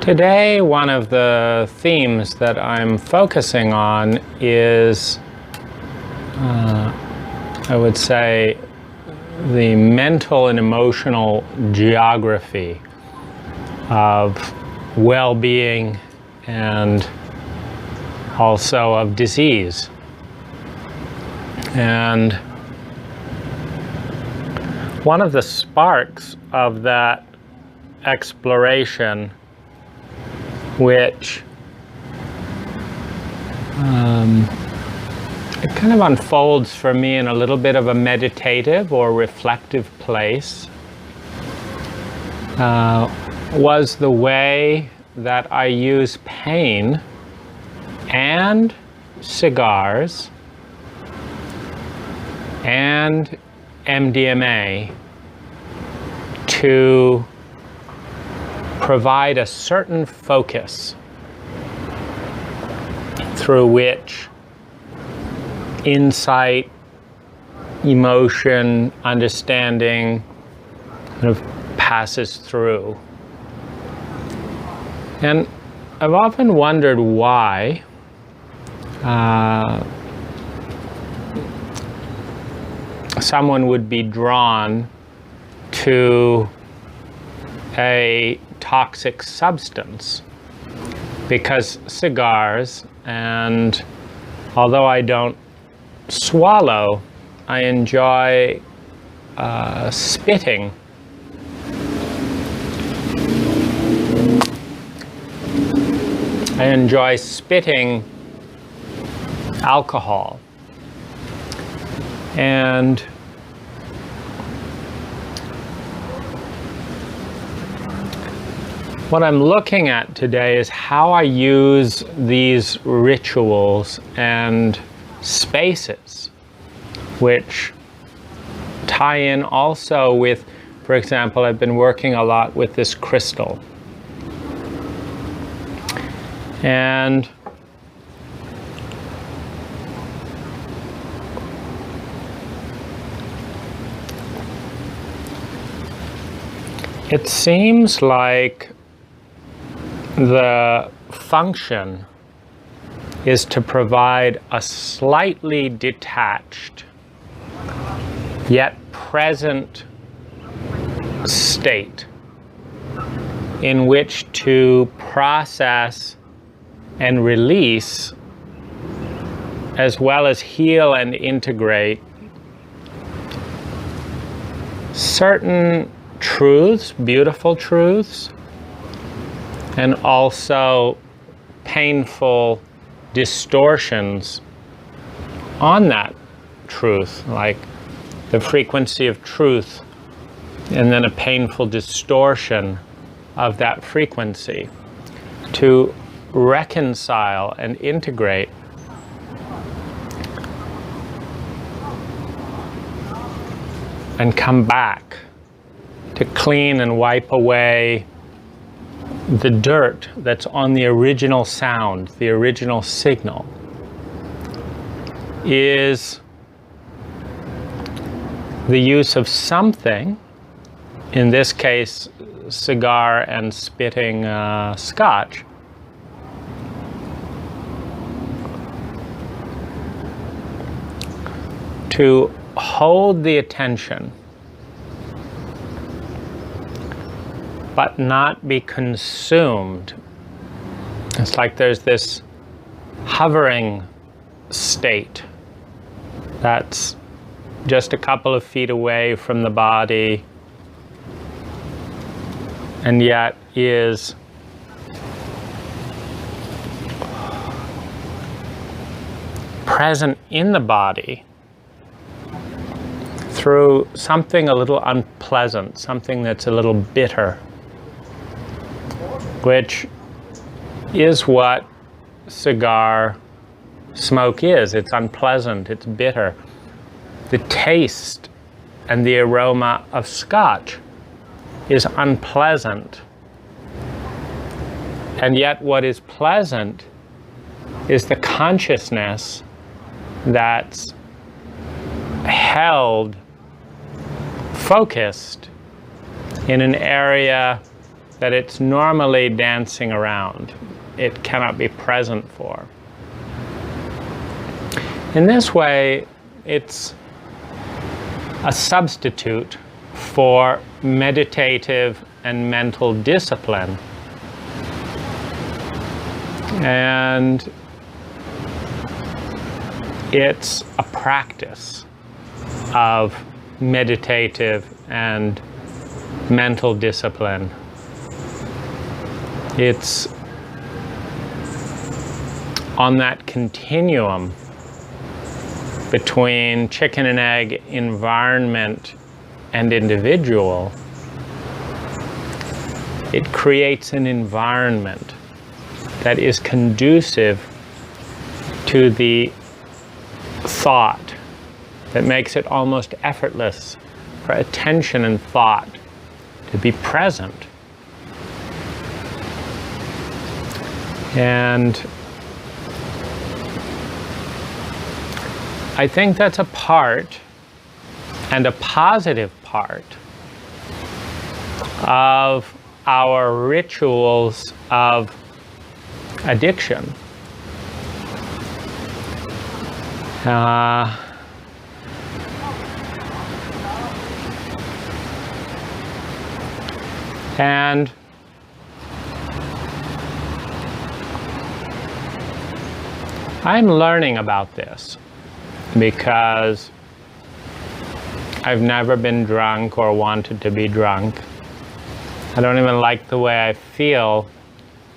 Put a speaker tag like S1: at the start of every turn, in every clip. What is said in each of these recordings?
S1: Today, one of the themes that I'm focusing on is, I would say, the mental and emotional geography of well-being and also of disease. And one of the sparks of that exploration, which it kind of unfolds for me in a little bit of a meditative or reflective place, was the way that I use pain and cigars and MDMA to provide a certain focus through which insight, emotion, understanding kind of passes through. And I've often wondered why someone would be drawn to a toxic substance, because cigars, and although I don't swallow, I enjoy spitting. I enjoy spitting alcohol. And what I'm looking at today is how I use these rituals and spaces, which tie in also with, for example, I've been working a lot with this crystal. And it seems like the function is to provide a slightly detached yet present state in which to process and release, as well as heal and integrate certain truths, beautiful truths, and also painful distortions on that truth, like the frequency of truth and then a painful distortion of that frequency, to reconcile and integrate. And come back to clean and wipe away the dirt that's on the original sound, the original signal, is the use of something, in this case cigar and spitting scotch, to hold the attention but not be consumed. It's like there's this hovering state that's just a couple of feet away from the body and yet is present in the body through something a little unpleasant, something that's a little bitter, which is what cigar smoke is. It's unpleasant, it's bitter. The taste and the aroma of scotch is unpleasant. And yet what is pleasant is the consciousness that's held, focused in an area that it's normally dancing around. It cannot be present for. In this way, it's a substitute for meditative and mental discipline. And it's a practice of meditative and mental discipline. It's on that continuum between chicken and egg, environment and individual. It creates an environment that is conducive to the thought, that makes it almost effortless for attention and thought to be present. And I think that's a part, and a positive part, of our rituals of addiction. And I'm learning about this because I've never been drunk or wanted to be drunk. I don't even like the way I feel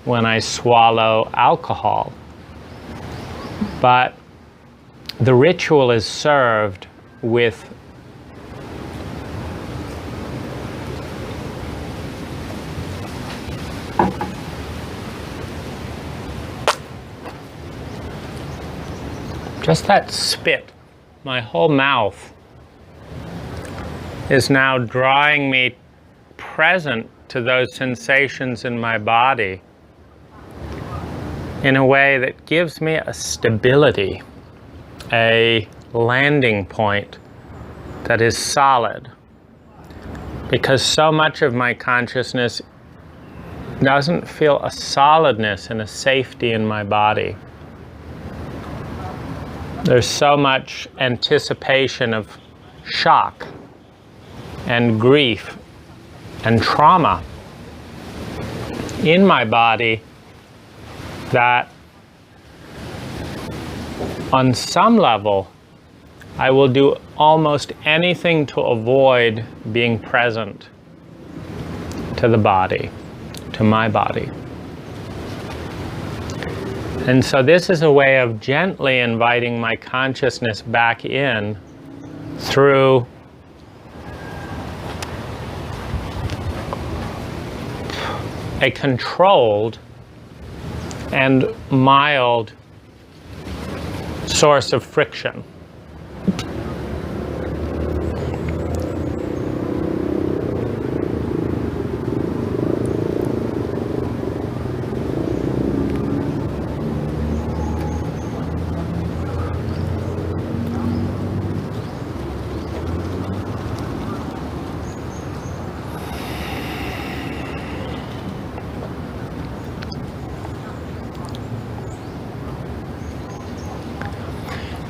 S1: when I swallow alcohol. But the ritual is served with just that spit. My whole mouth is now drawing me present to those sensations in my body in a way that gives me a stability, a landing point that is solid. Because so much of my consciousness doesn't feel a solidness and a safety in my body. There's so much anticipation of shock and grief and trauma in my body that on some level I will do almost anything to avoid being present to the body, to my body. And so this is a way of gently inviting my consciousness back in through a controlled and mild source of friction.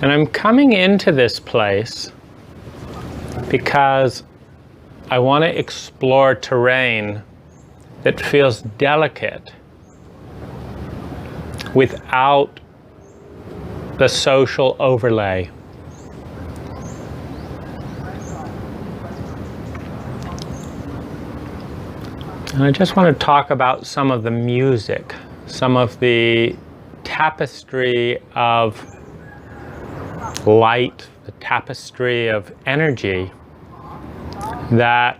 S1: And I'm coming into this place because I want to explore terrain that feels delicate without the social overlay. And I just want to talk about some of the music, some of the tapestry of light, the tapestry of energy that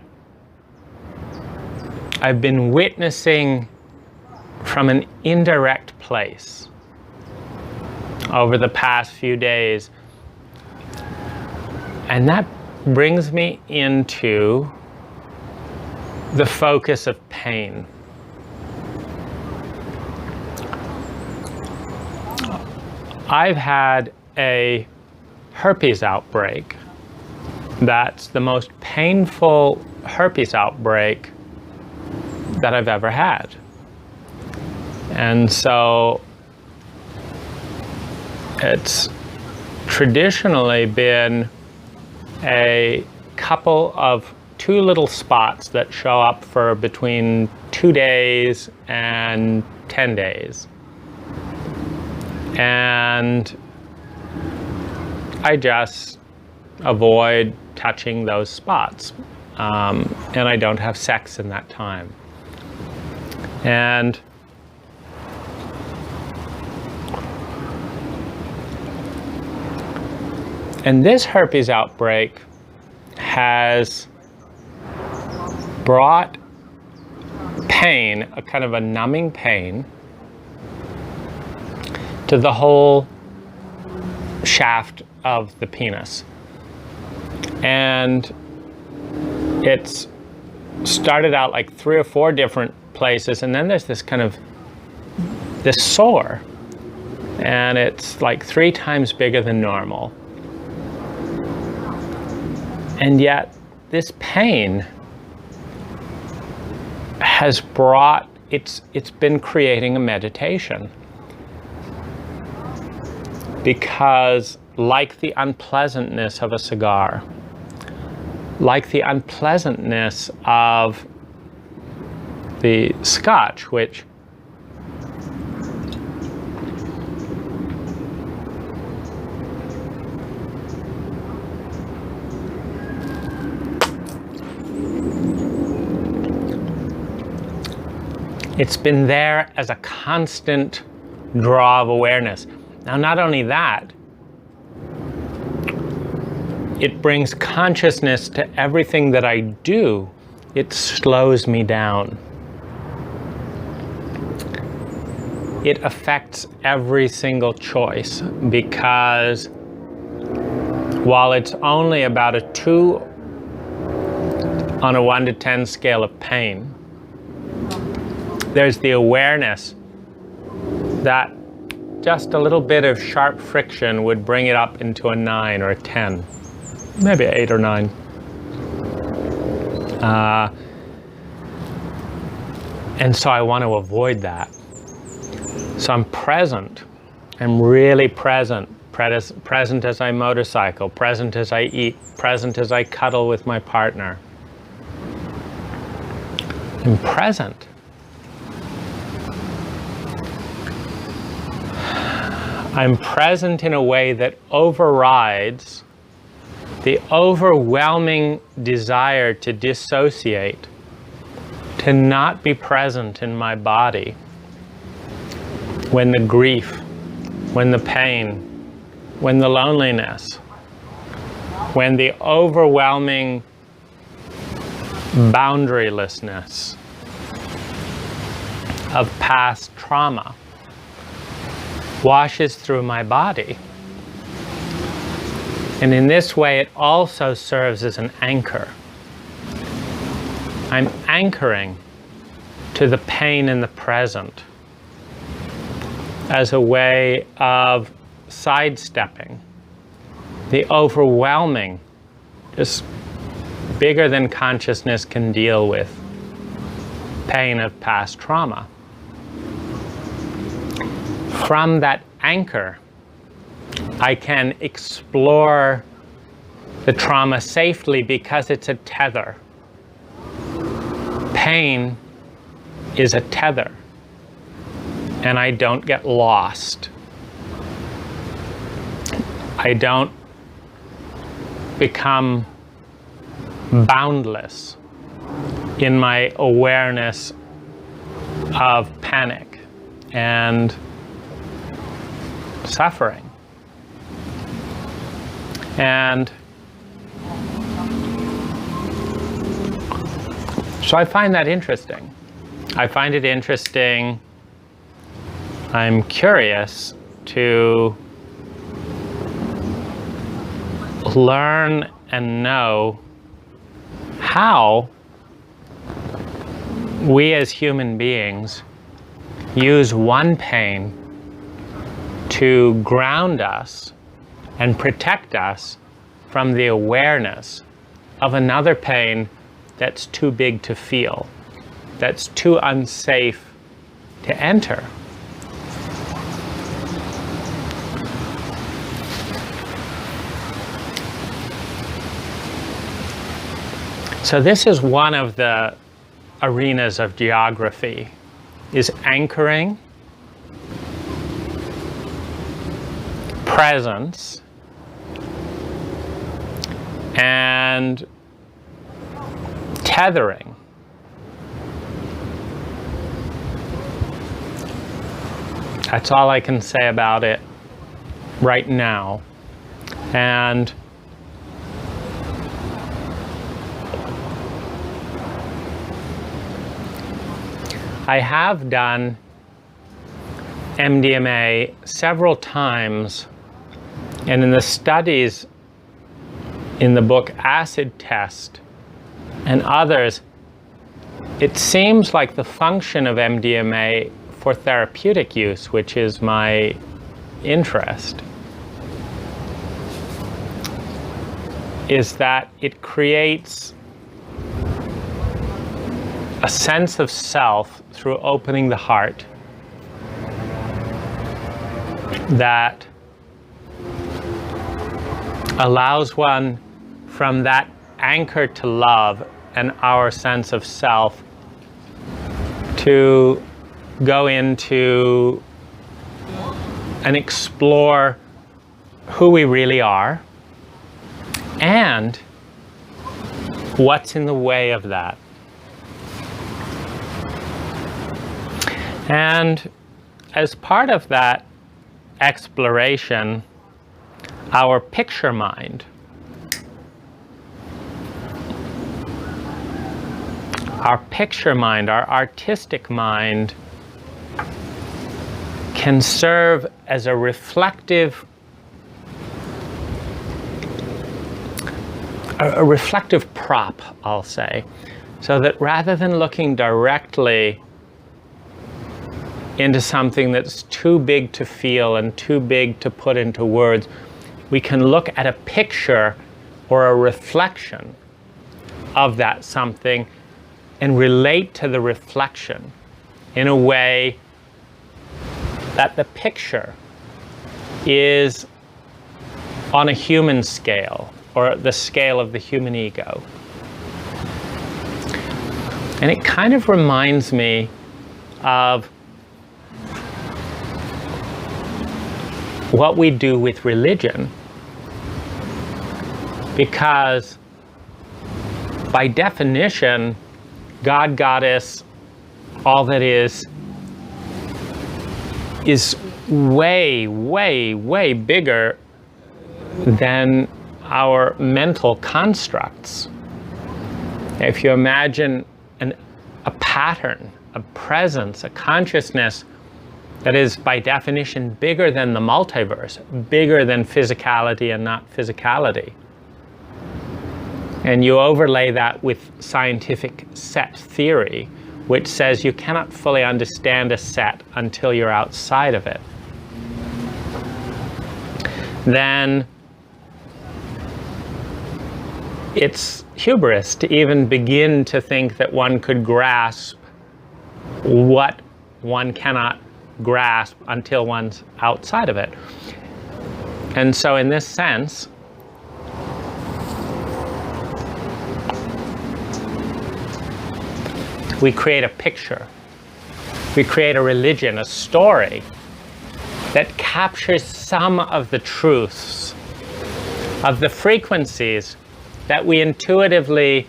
S1: I've been witnessing from an indirect place over the past few days. And that brings me into the focus of pain. I've had a herpes outbreak. That's the most painful herpes outbreak that I've ever had. And so it's traditionally been a couple of 2 little spots that show up for between 2 days and 10 days. And I just avoid touching those spots. And I don't have sex in that time. And this herpes outbreak has brought pain, a kind of a numbing pain, to the whole shaft of the penis. And it's started out like 3 or 4 different places, and then there's this kind of this sore, and it's like 3 times bigger than normal. And yet this pain has brought, it's been creating a meditation. Because like the unpleasantness of a cigar, like the unpleasantness of the scotch, which it's been there as a constant draw of awareness. Now, not only that, it brings consciousness to everything that I do. It slows me down. It affects every single choice, because while it's only about a 2 on a 1 to 10 scale of pain, there's the awareness that just a little bit of sharp friction would bring it up into a 9 or a 10, maybe 8 or 9. And so I want to avoid that. So I'm present. I'm really present. Present as I motorcycle, present as I eat, present as I cuddle with my partner. I'm present. I'm present in a way that overrides the overwhelming desire to dissociate, to not be present in my body when the grief, when the pain, when the loneliness, when the overwhelming boundarylessness of past trauma washes through my body. And in this way, it also serves as an anchor. I'm anchoring to the pain in the present as a way of sidestepping the overwhelming, just bigger than consciousness can deal with, pain of past trauma. From that anchor, I can explore the trauma safely because it's a tether. Pain is a tether, and I don't get lost. I don't become boundless in my awareness of panic and suffering. And so I find that interesting. I find it interesting. I'm curious to learn and know how we as human beings use one pain to ground us and protect us from the awareness of another pain that's too big to feel. that's too unsafe to enter. So this is one of the arenas of geography, is anchoring, presence, and tethering. That's all I can say about it right now. And I have done MDMA several times, and in the studies in the book Acid Test and others, it seems like the function of MDMA for therapeutic use, which is my interest, is that it creates a sense of self through opening the heart that allows one from that anchor to love and our sense of self to go into and explore who we really are and what's in the way of that. And as part of that exploration, our picture mind, our artistic mind, can serve as a reflective prop, I'll say, so that rather than looking directly into something that's too big to feel and too big to put into words, we can look at a picture or a reflection of that something and relate to the reflection in a way that the picture is on a human scale, or the scale of the human ego. And it kind of reminds me of what we do with religion, because by definition, God, Goddess, all that is way, way, way bigger than our mental constructs. If you imagine a pattern, a presence, a consciousness that is by definition bigger than the multiverse, bigger than physicality and not physicality, and you overlay that with scientific set theory, which says you cannot fully understand a set until you're outside of it, then it's hubris to even begin to think that one could grasp what one cannot grasp until one's outside of it. And so in this sense, we create a picture, we create a religion, a story that captures some of the truths, of the frequencies that we intuitively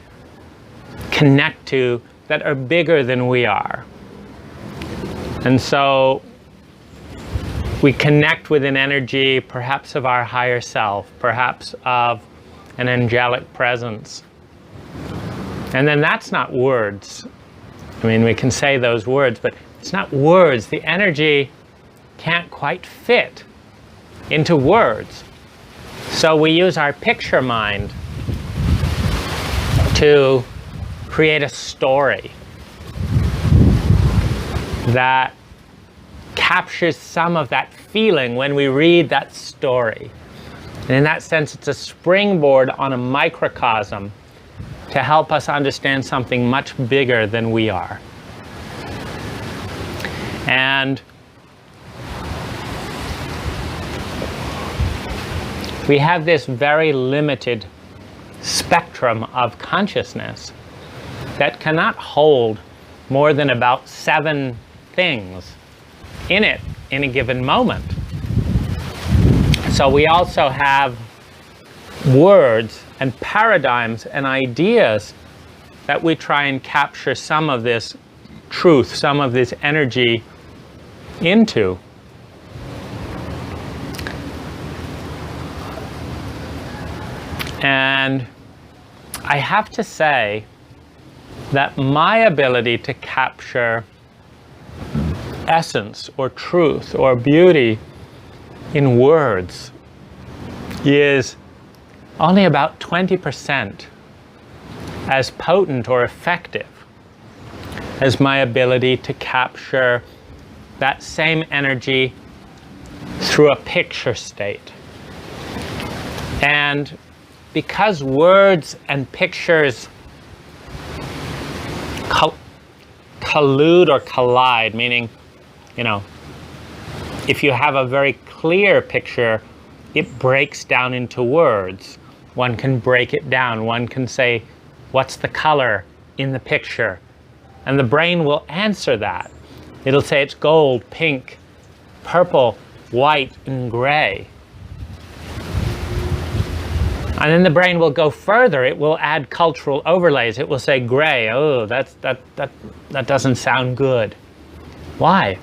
S1: connect to that are bigger than we are. And so we connect with an energy, perhaps of our higher self, perhaps of an angelic presence. And then that's not words. I mean, we can say those words, but it's not words. The energy can't quite fit into words. So we use our picture mind to create a story that captures some of that feeling when we read that story. And in that sense, it's a springboard on a microcosm to help us understand something much bigger than we are. And we have this very limited spectrum of consciousness that cannot hold more than about 7 things in it in a given moment. So we also have words and paradigms and ideas that we try and capture some of this truth, some of this energy into. And I have to say that my ability to capture essence or truth or beauty in words is only about 20% as potent or effective as my ability to capture that same energy through a picture state. And because words and pictures collude or collide, meaning, if you have a very clear picture, it breaks down into words. One can break it down. One can say, what's the color in the picture? And the brain will answer that. It'll say it's gold, pink, purple, white, and gray. And then the brain will go further. It will add cultural overlays. It will say gray. Oh, that doesn't sound good. Why?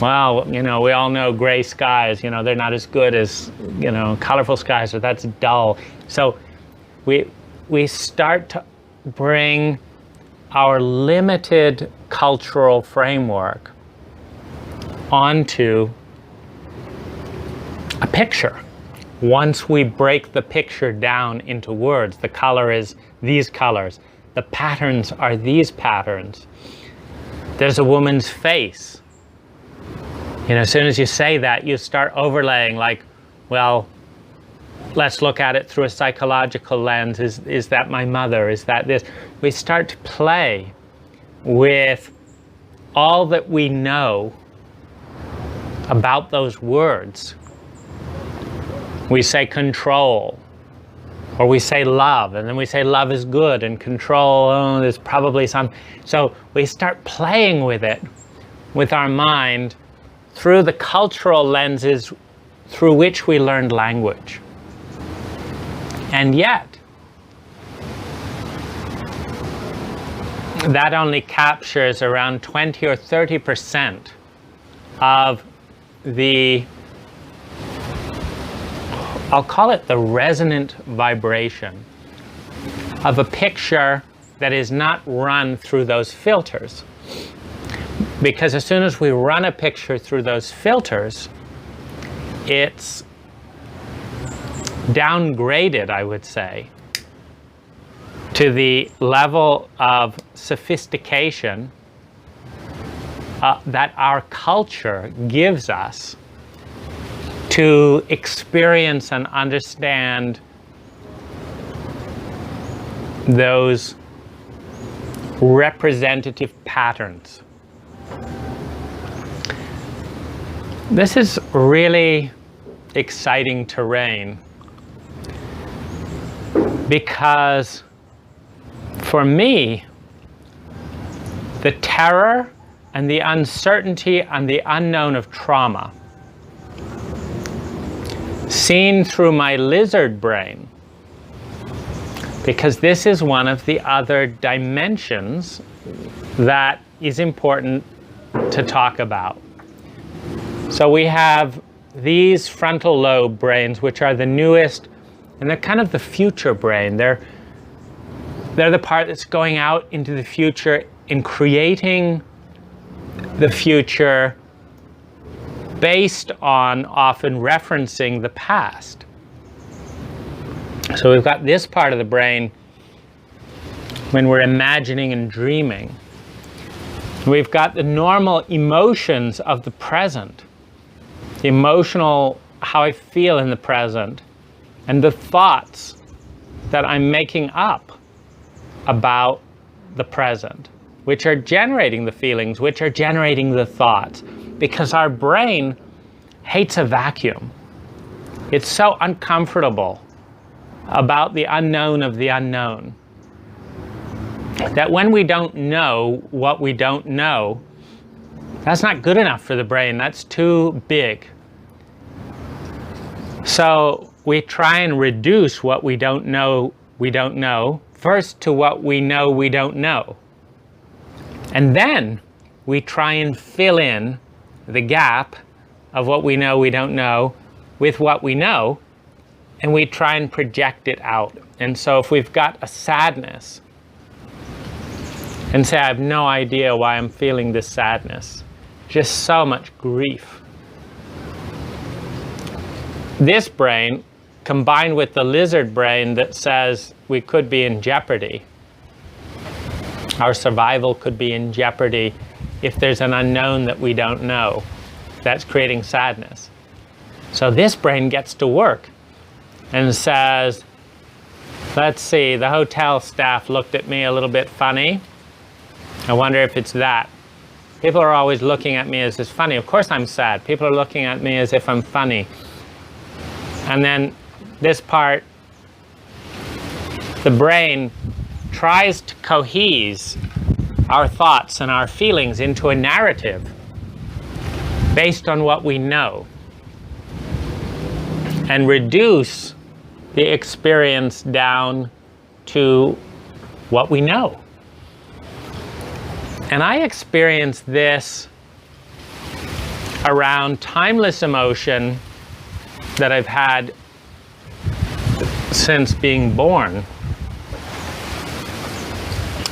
S1: Well, we all know gray skies, they're not as good as, colorful skies, or that's dull. So we start to bring our limited cultural framework onto a picture. Once we break the picture down into words, the color is these colors, the patterns are these patterns. There's a woman's face. As soon as you say that, you start overlaying like, well, let's look at it through a psychological lens. Is that my mother? Is that this? We start to play with all that we know about those words. We say control, or we say love, and then we say love is good, and control, oh, there's probably some. So we start playing with it, with our mind, through the cultural lenses through which we learned language. And yet, that only captures around 20 or 30% of the, I'll call it the resonant vibration of a picture that is not run through those filters. Because as soon as we run a picture through those filters, it's downgraded, I would say, to the level of sophistication that our culture gives us to experience and understand those representative patterns. This is really exciting terrain because for me, the terror and the uncertainty and the unknown of trauma, seen through my lizard brain, because this is one of the other dimensions that is important to talk about. So we have these frontal lobe brains, which are the newest, and they're kind of the future brain. They're the part that's going out into the future in creating the future based on often referencing the past. So we've got this part of the brain when we're imagining and dreaming. We've got the normal emotions of the present, the emotional, how I feel in the present, and the thoughts that I'm making up about the present, which are generating the feelings, which are generating the thoughts, because our brain hates a vacuum. It's so uncomfortable about the unknown of the unknown that when we don't know what we don't know, that's not good enough for the brain. That's too big. So we try and reduce what we don't know first to what we know we don't know. And then we try and fill in the gap of what we know we don't know with what we know, and we try and project it out. And so if we've got a sadness, and say, I have no idea why I'm feeling this sadness, just so much grief. This brain, combined with the lizard brain that says we could be in jeopardy, our survival could be in jeopardy if there's an unknown that we don't know, that's creating sadness. So this brain gets to work and says, let's see, the hotel staff looked at me a little bit funny. I wonder if it's that. People are always looking at me as if funny. Of course I'm sad. People are looking at me as if I'm funny. And then this part, the brain tries to cohese our thoughts and our feelings into a narrative based on what we know and reduce the experience down to what we know. And I experienced this around timeless emotion that I've had since being born,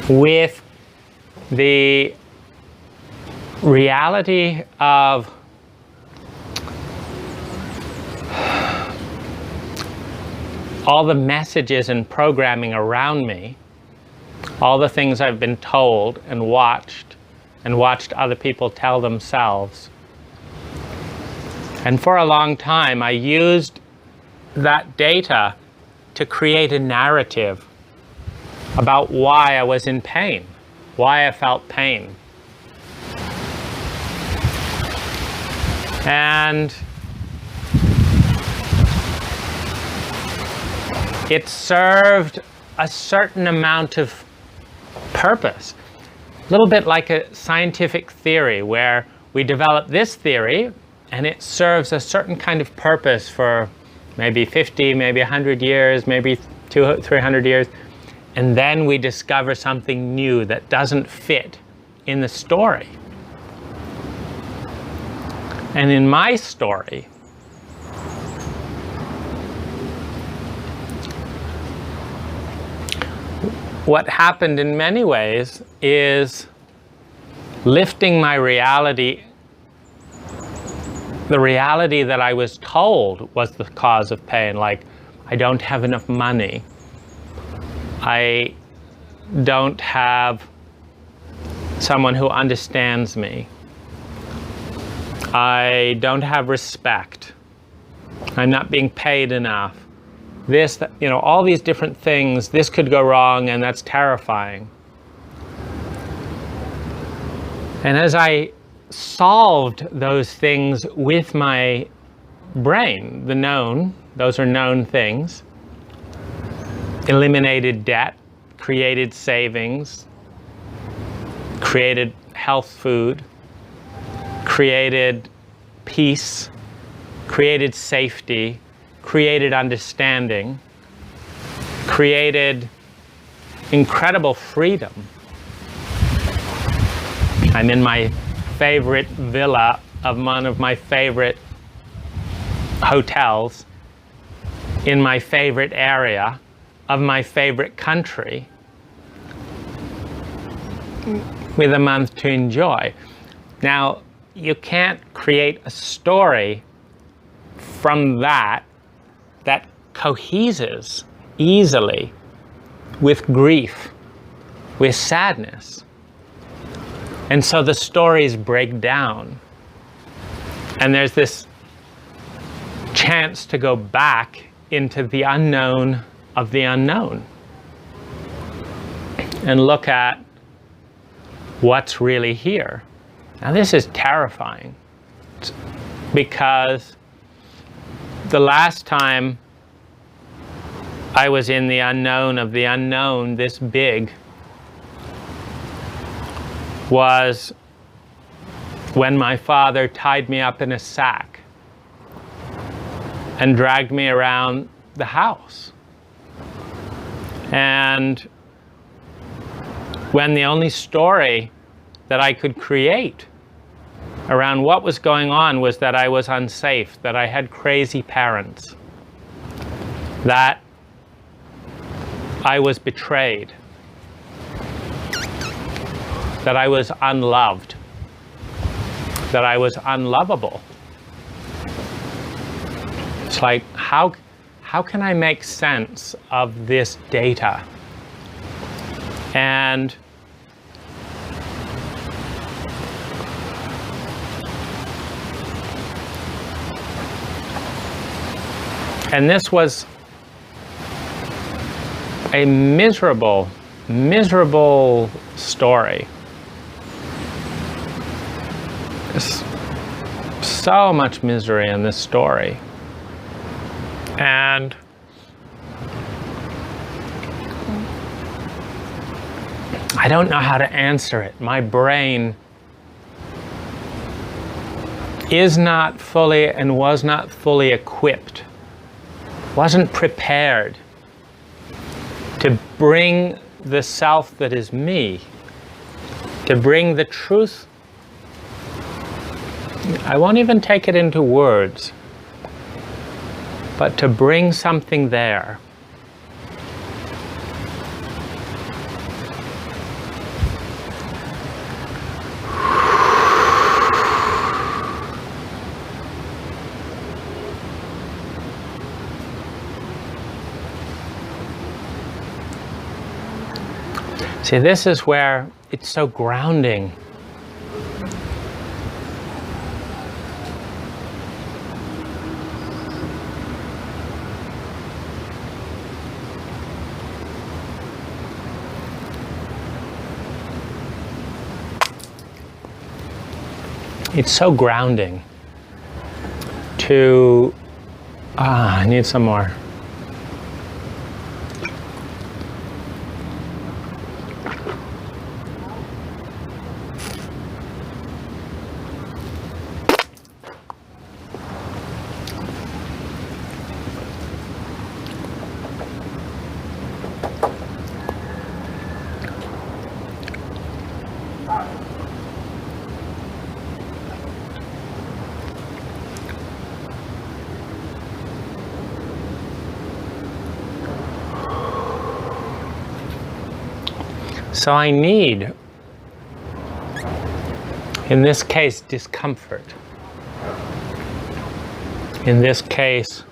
S1: with the reality of all the messages and programming around me, all the things I've been told and watched other people tell themselves. And for a long time, I used that data to create a narrative about why I was in pain, why I felt pain. And it served a certain amount of purpose. A little bit like a scientific theory where we develop this theory and it serves a certain kind of purpose for maybe 50, maybe 100 years, maybe 200, 300 years. And then we discover something new that doesn't fit in the story. And in my story, what happened in many ways is lifting my reality, the reality that I was told was the cause of pain, like I don't have enough money, I don't have someone who understands me, I don't have respect, I'm not being paid enough. This, you know, all these different things, this could go wrong and that's terrifying. And as I solved those things with my brain, the known, those are known things, eliminated debt, created savings, created health food, created peace, created safety, created understanding, created incredible freedom. I'm in my favorite villa of one of my favorite hotels in my favorite area of my favorite country with a month to enjoy. Now, you can't create a story from that coheses easily with grief, with sadness. And so the stories break down. And there's this chance to go back into the unknown of the unknown and look at what's really here. Now this is terrifying, because the last time I was in the unknown of the unknown this big was when my father tied me up in a sack and dragged me around the house. And when the only story that I could create around what was going on was that I was unsafe, that I had crazy parents, that I was betrayed, that I was unloved, that I was unlovable. It's like, how can I make sense of this data? And this was a miserable, miserable story. There's so much misery in this story. And I don't know how to answer it. My brain is not fully and was not fully equipped, wasn't prepared to bring the self that is me, to bring the truth. I won't even take it into words, but to bring something there. See, this is where it's so grounding. It's so grounding to, I need some more. So I need, in this case, discomfort. In this case,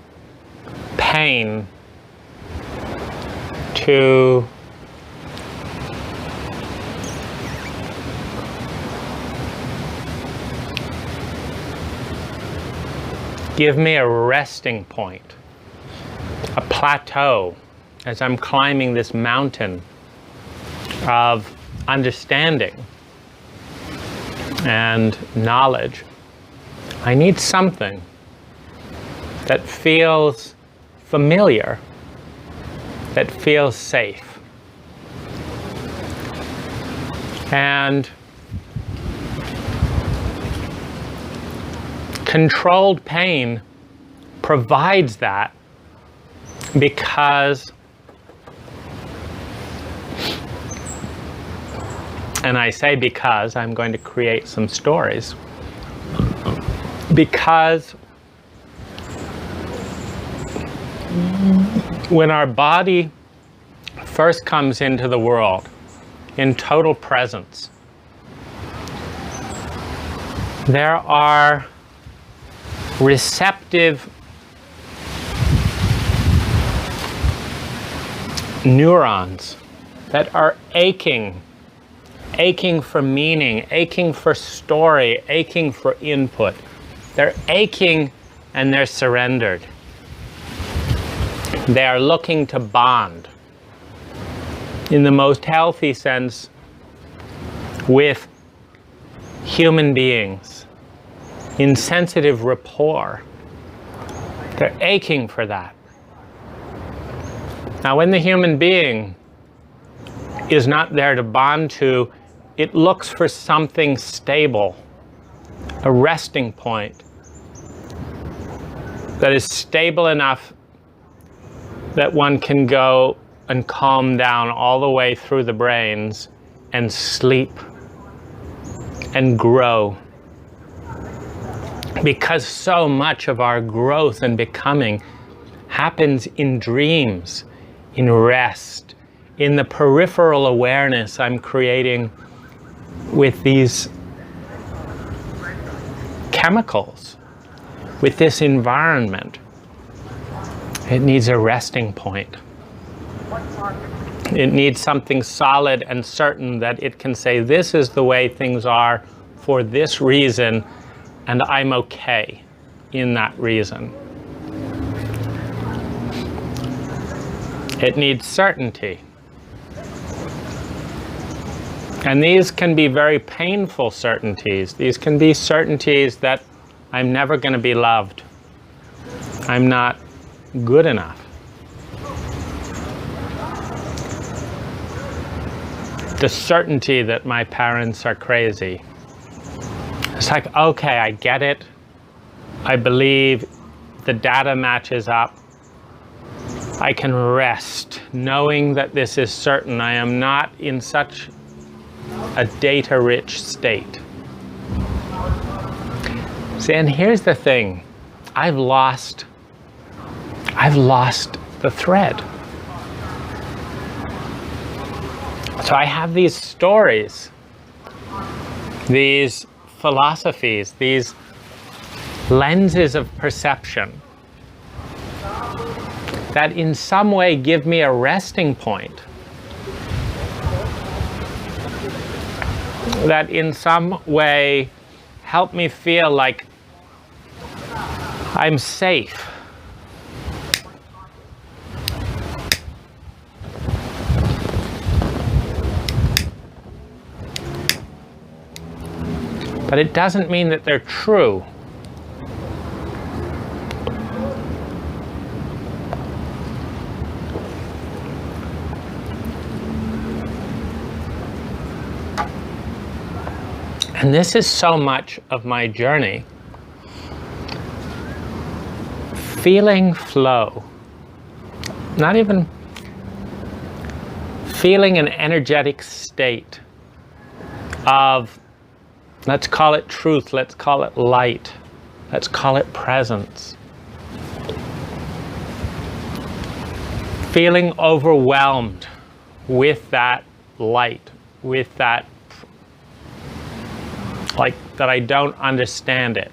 S1: pain to give me a resting point, a plateau, as I'm climbing this mountain of understanding and knowledge. I need something that feels familiar, that feels safe. And controlled pain provides that, because, and I say because, I'm going to create some stories, because when our body first comes into the world in total presence, there are receptive neurons that are aching for meaning, aching for story, aching for input. They're aching and they're surrendered. They are looking to bond. In the most healthy sense with human beings in sensitive rapport. They're aching for that. Now, when the human being is not there to bond to, it looks for something stable, a resting point that is stable enough that one can go and calm down all the way through the brains and sleep and grow. Because so much of our growth and becoming happens in dreams, in rest, in the peripheral awareness I'm creating with these chemicals, with this environment. It needs a resting point. It needs something solid and certain that it can say, this is the way things are for this reason, and I'm okay in that reason. It needs certainty. And these can be very painful certainties. These can be certainties that I'm never going to be loved. I'm not good enough. The certainty that my parents are crazy. It's like, okay, I get it. I believe the data matches up. I can rest knowing that this is certain. I am not in such a data-rich state. See, and here's the thing. I've lost the thread. So I have these stories, these philosophies, these lenses of perception that in some way give me a resting point, that in some way help me feel like I'm safe. But it doesn't mean that they're true. And this is so much of my journey. Feeling flow. Not even feeling an energetic state of, let's call it truth, let's call it light, let's call it presence. Feeling overwhelmed with that light, with that, like that I don't understand it.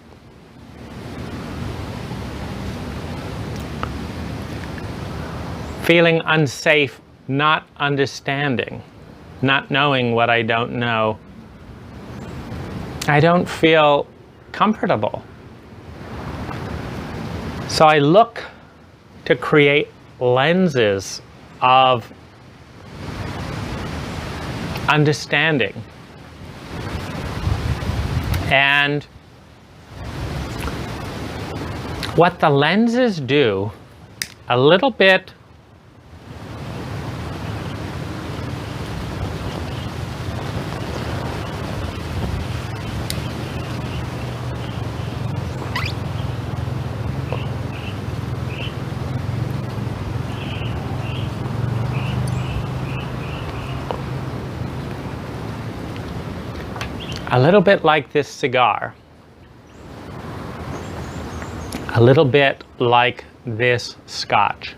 S1: Feeling unsafe, not understanding, not knowing what I don't know. I don't feel comfortable. So I look to create lenses of understanding. And what the lenses do, a little bit like this cigar, a little bit like this scotch.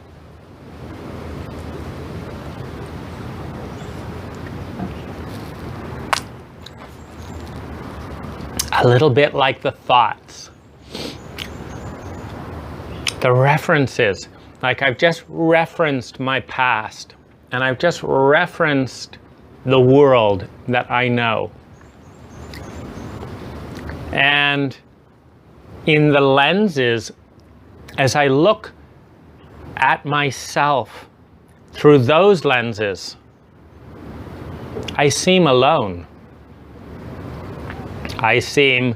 S1: A little bit like the thoughts, the references, like I've just referenced my past and I've just referenced the world that I know. And in the lenses, as I look at myself through those lenses, I seem alone. I seem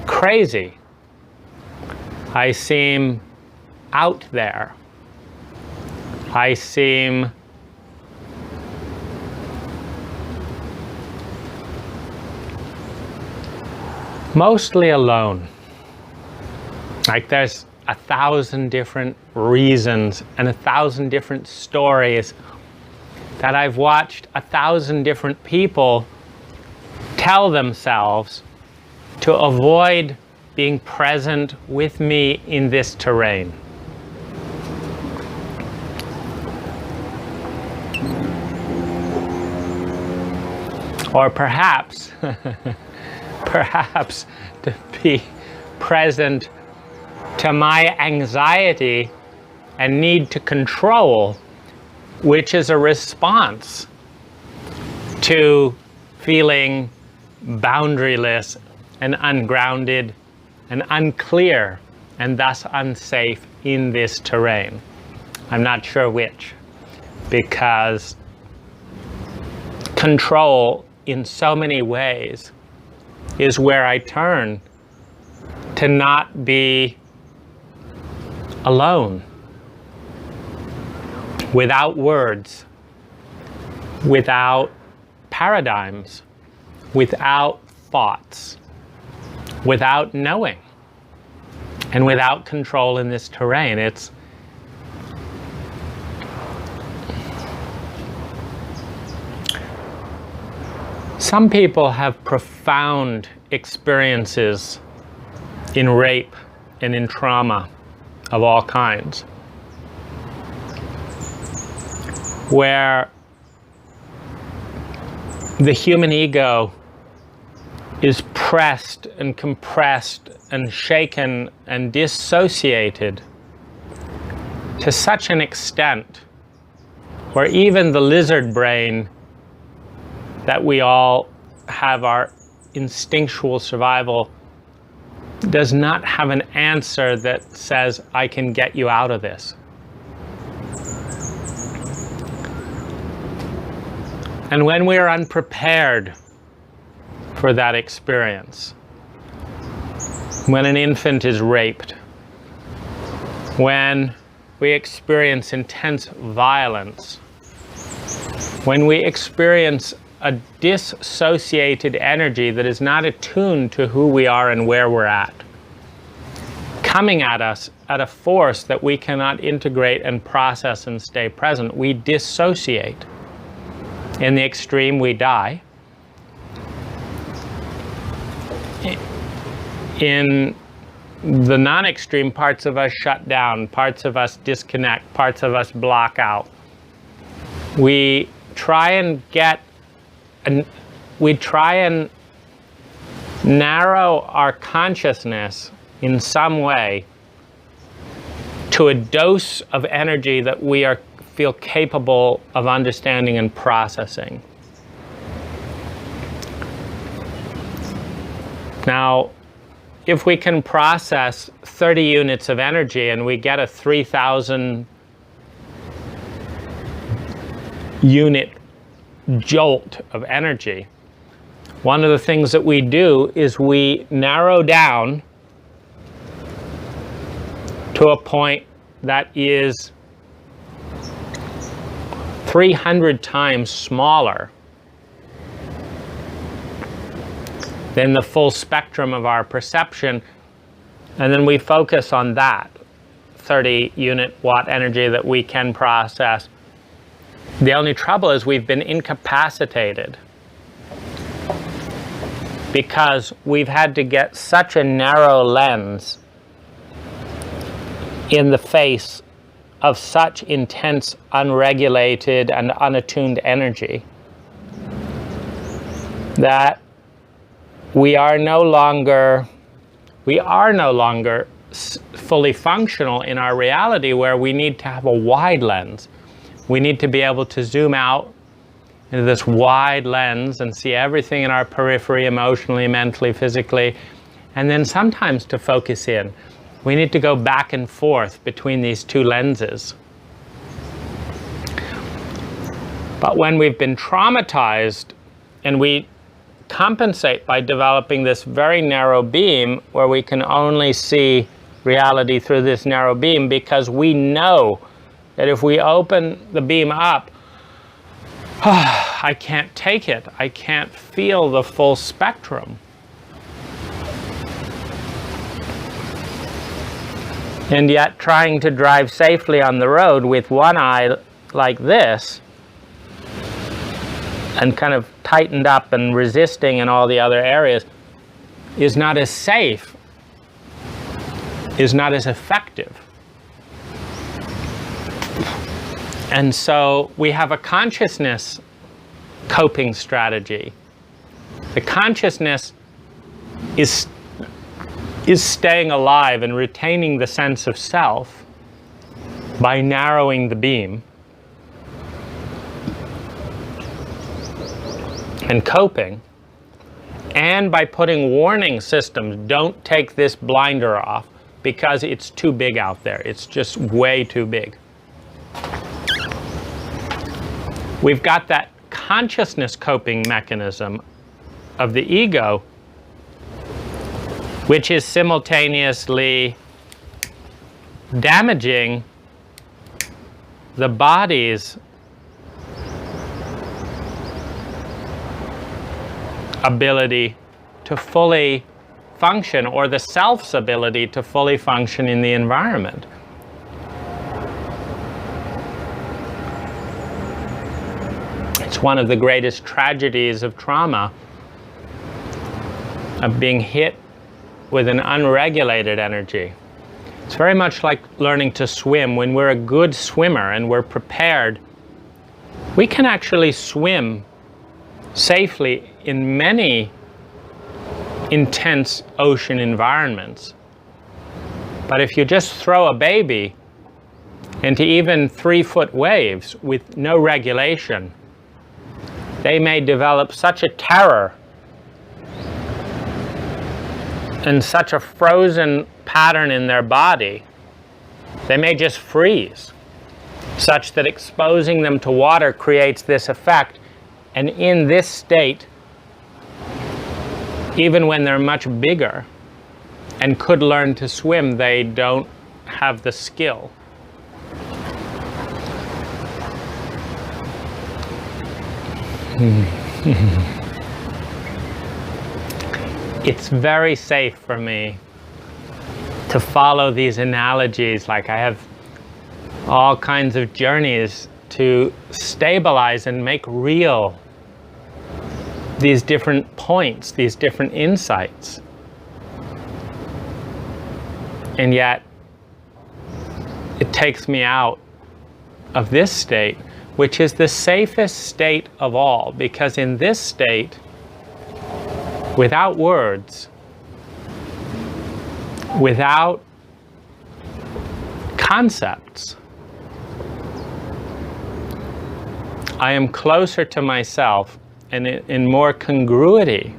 S1: crazy. I seem out there. I seem mostly alone. Like there's 1,000 different reasons and 1,000 different stories that I've watched 1,000 different people tell themselves to avoid being present with me in this terrain. Or perhaps, perhaps to be present to my anxiety and need to control, which is a response to feeling boundaryless and ungrounded and unclear and thus unsafe in this terrain. I'm not sure which, because control in so many ways is where I turn to not be alone, without words, without paradigms, without thoughts, without knowing, and without control in this terrain. It's some people have profound experiences in rape and in trauma of all kinds, where the human ego is pressed and compressed and shaken and dissociated to such an extent where even the lizard brain that we all have, our instinctual survival, does not have an answer that says, I can get you out of this. And when we are unprepared for that experience, when an infant is raped, when we experience intense violence, when we experience a dissociated energy that is not attuned to who we are and where we're at, coming at us at a force that we cannot integrate and process and stay present, we dissociate. In the extreme, we die. In the non-extreme, parts of us shut down, parts of us disconnect, parts of us block out. We try and narrow our consciousness in some way to a dose of energy that we feel capable of understanding and processing. Now, if we can process 30 units of energy and we get a 3,000 unit jolt of energy, one of the things that we do is we narrow down to a point that is 300 times smaller than the full spectrum of our perception, and then we focus on that 30 unit watt energy that we can process. The only trouble is we've been incapacitated because we've had to get such a narrow lens in the face of such intense, unregulated, and unattuned energy that we are no longer fully functional in our reality, where we need to have a wide lens. We need to be able to zoom out into this wide lens and see everything in our periphery, emotionally, mentally, physically, and then sometimes to focus in. We need to go back and forth between these two lenses. But when we've been traumatized and we compensate by developing this very narrow beam where we can only see reality through this narrow beam, because we know that if we open the beam up, I can't take it. I can't feel the full spectrum. And yet, trying to drive safely on the road with one eye like this, and kind of tightened up and resisting in all the other areas, is not as safe, is not as effective. And so we have a consciousness coping strategy. The consciousness is staying alive and retaining the sense of self by narrowing the beam and coping, and by putting warning systems. Don't take this blinder off because it's too big out there. It's just way too big. We've got that consciousness coping mechanism of the ego, which is simultaneously damaging the body's ability to fully function, or the self's ability to fully function in the environment. It's one of the greatest tragedies of trauma, of being hit with an unregulated energy. It's very much like learning to swim. When we're a good swimmer and we're prepared, we can actually swim safely in many intense ocean environments. But if you just throw a baby into even 3-foot waves with no regulation, they may develop such a terror and such a frozen pattern in their body, they may just freeze, such that exposing them to water creates this effect. And in this state, even when they're much bigger and could learn to swim, they don't have the skill. It's very safe for me to follow these analogies. Like, I have all kinds of journeys to stabilize and make real these different points, these different insights. And yet, it takes me out of this state, which is the safest state of all, because in this state, without words, without concepts, I am closer to myself and in more congruity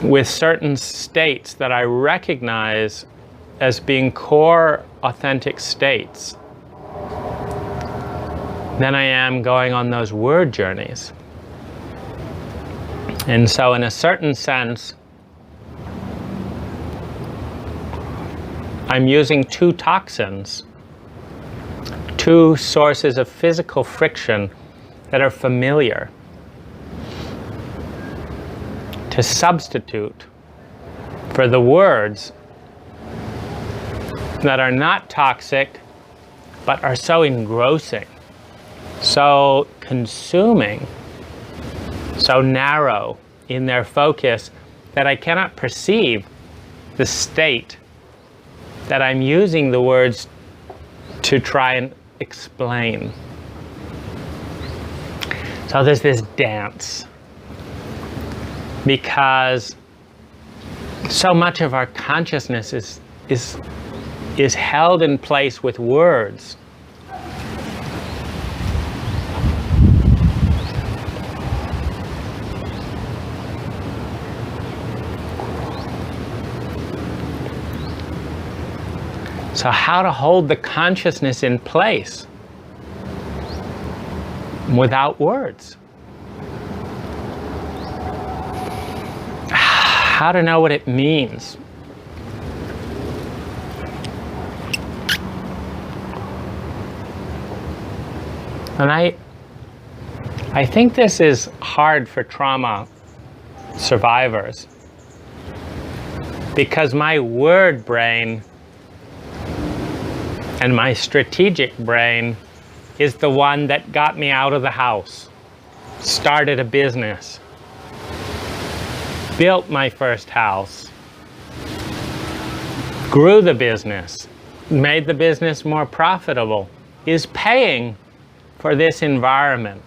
S1: with certain states that I recognize as being core authentic states than I am going on those word journeys. And so in a certain sense, I'm using two toxins, two sources of physical friction that are familiar, to substitute for the words that are not toxic, but are so engrossing, so consuming, so narrow in their focus that I cannot perceive the state that I'm using the words to try and explain. So there's this dance, because so much of our consciousness is held in place with words. So how to hold the consciousness in place without words. How to know what it means. And I think this is hard for trauma survivors, because my word brain and my strategic brain is the one that got me out of the house, started a business, built my first house, grew the business, made the business more profitable, is paying for this environment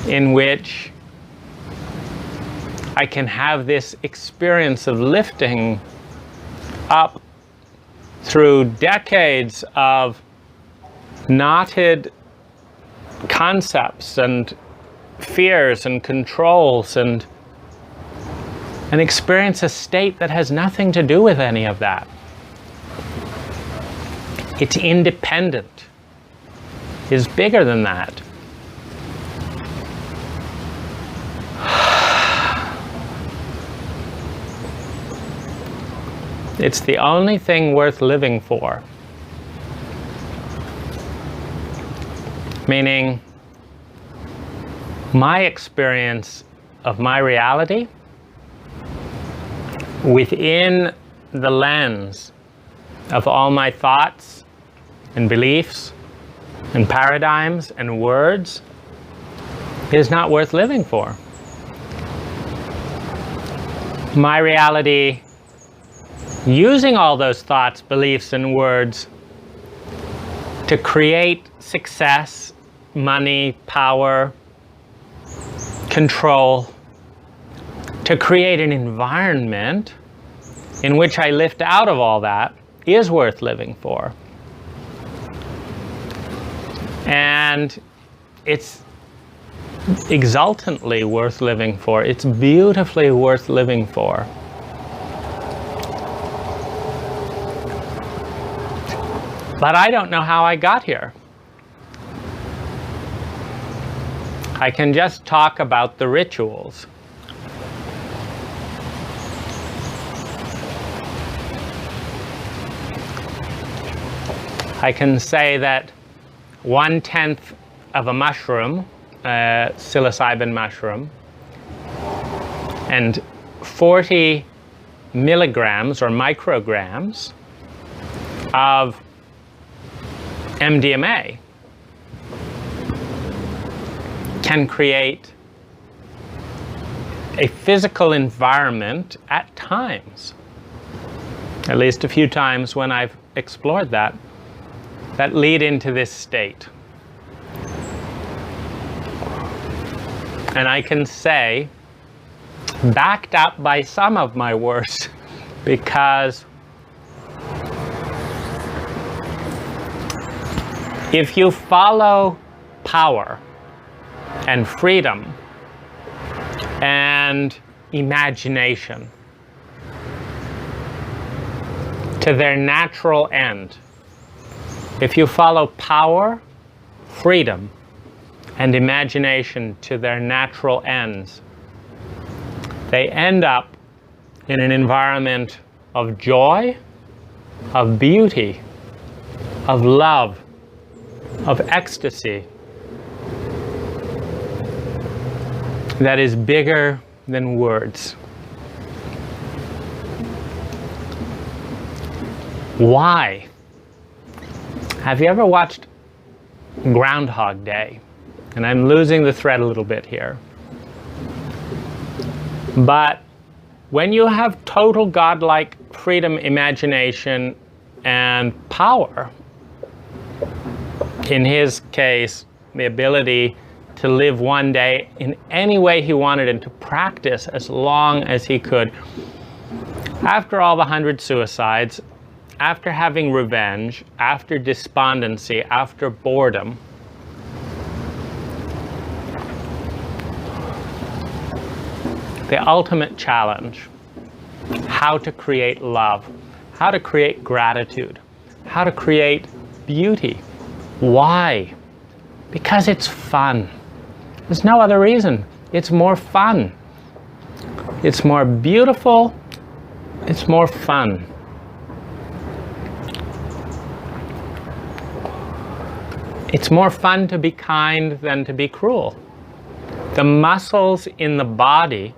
S1: in which I can have this experience of lifting up through decades of knotted concepts and fears and controls, and experience a state that has nothing to do with any of that. It's independent. Is bigger than that. It's the only thing worth living for. Meaning, my experience of my reality within the lens of all my thoughts and beliefs and paradigms and words is not worth living for. My reality, using all those thoughts, beliefs, and words to create success, money, power, control, to create an environment in which I lift out of all that, is worth living for. And it's exultantly worth living for. It's beautifully worth living for. But I don't know how I got here. I can just talk about the rituals. I can say that 1/10 of a mushroom, psilocybin mushroom, and 40 milligrams or micrograms of MDMA can create a physical environment at times, at least a few times when I've explored that lead into this state. And I can say, backed up by some of my words, because if you follow power and freedom and imagination to their natural end, if you follow power, freedom, and imagination to their natural ends, they end up in an environment of joy, of beauty, of love, of ecstasy that is bigger than words. Why? Have you ever watched Groundhog Day? And I'm losing the thread a little bit here. But when you have total godlike freedom, imagination, and power, in his case, the ability to live one day in any way he wanted and to practice as long as he could, after all the 100 suicides, after having revenge, after despondency, after boredom, the ultimate challenge, how to create love, how to create gratitude, how to create beauty. Why? Because it's fun. There's no other reason. It's more fun. It's more beautiful. It's more fun. It's more fun to be kind than to be cruel. The muscles in the body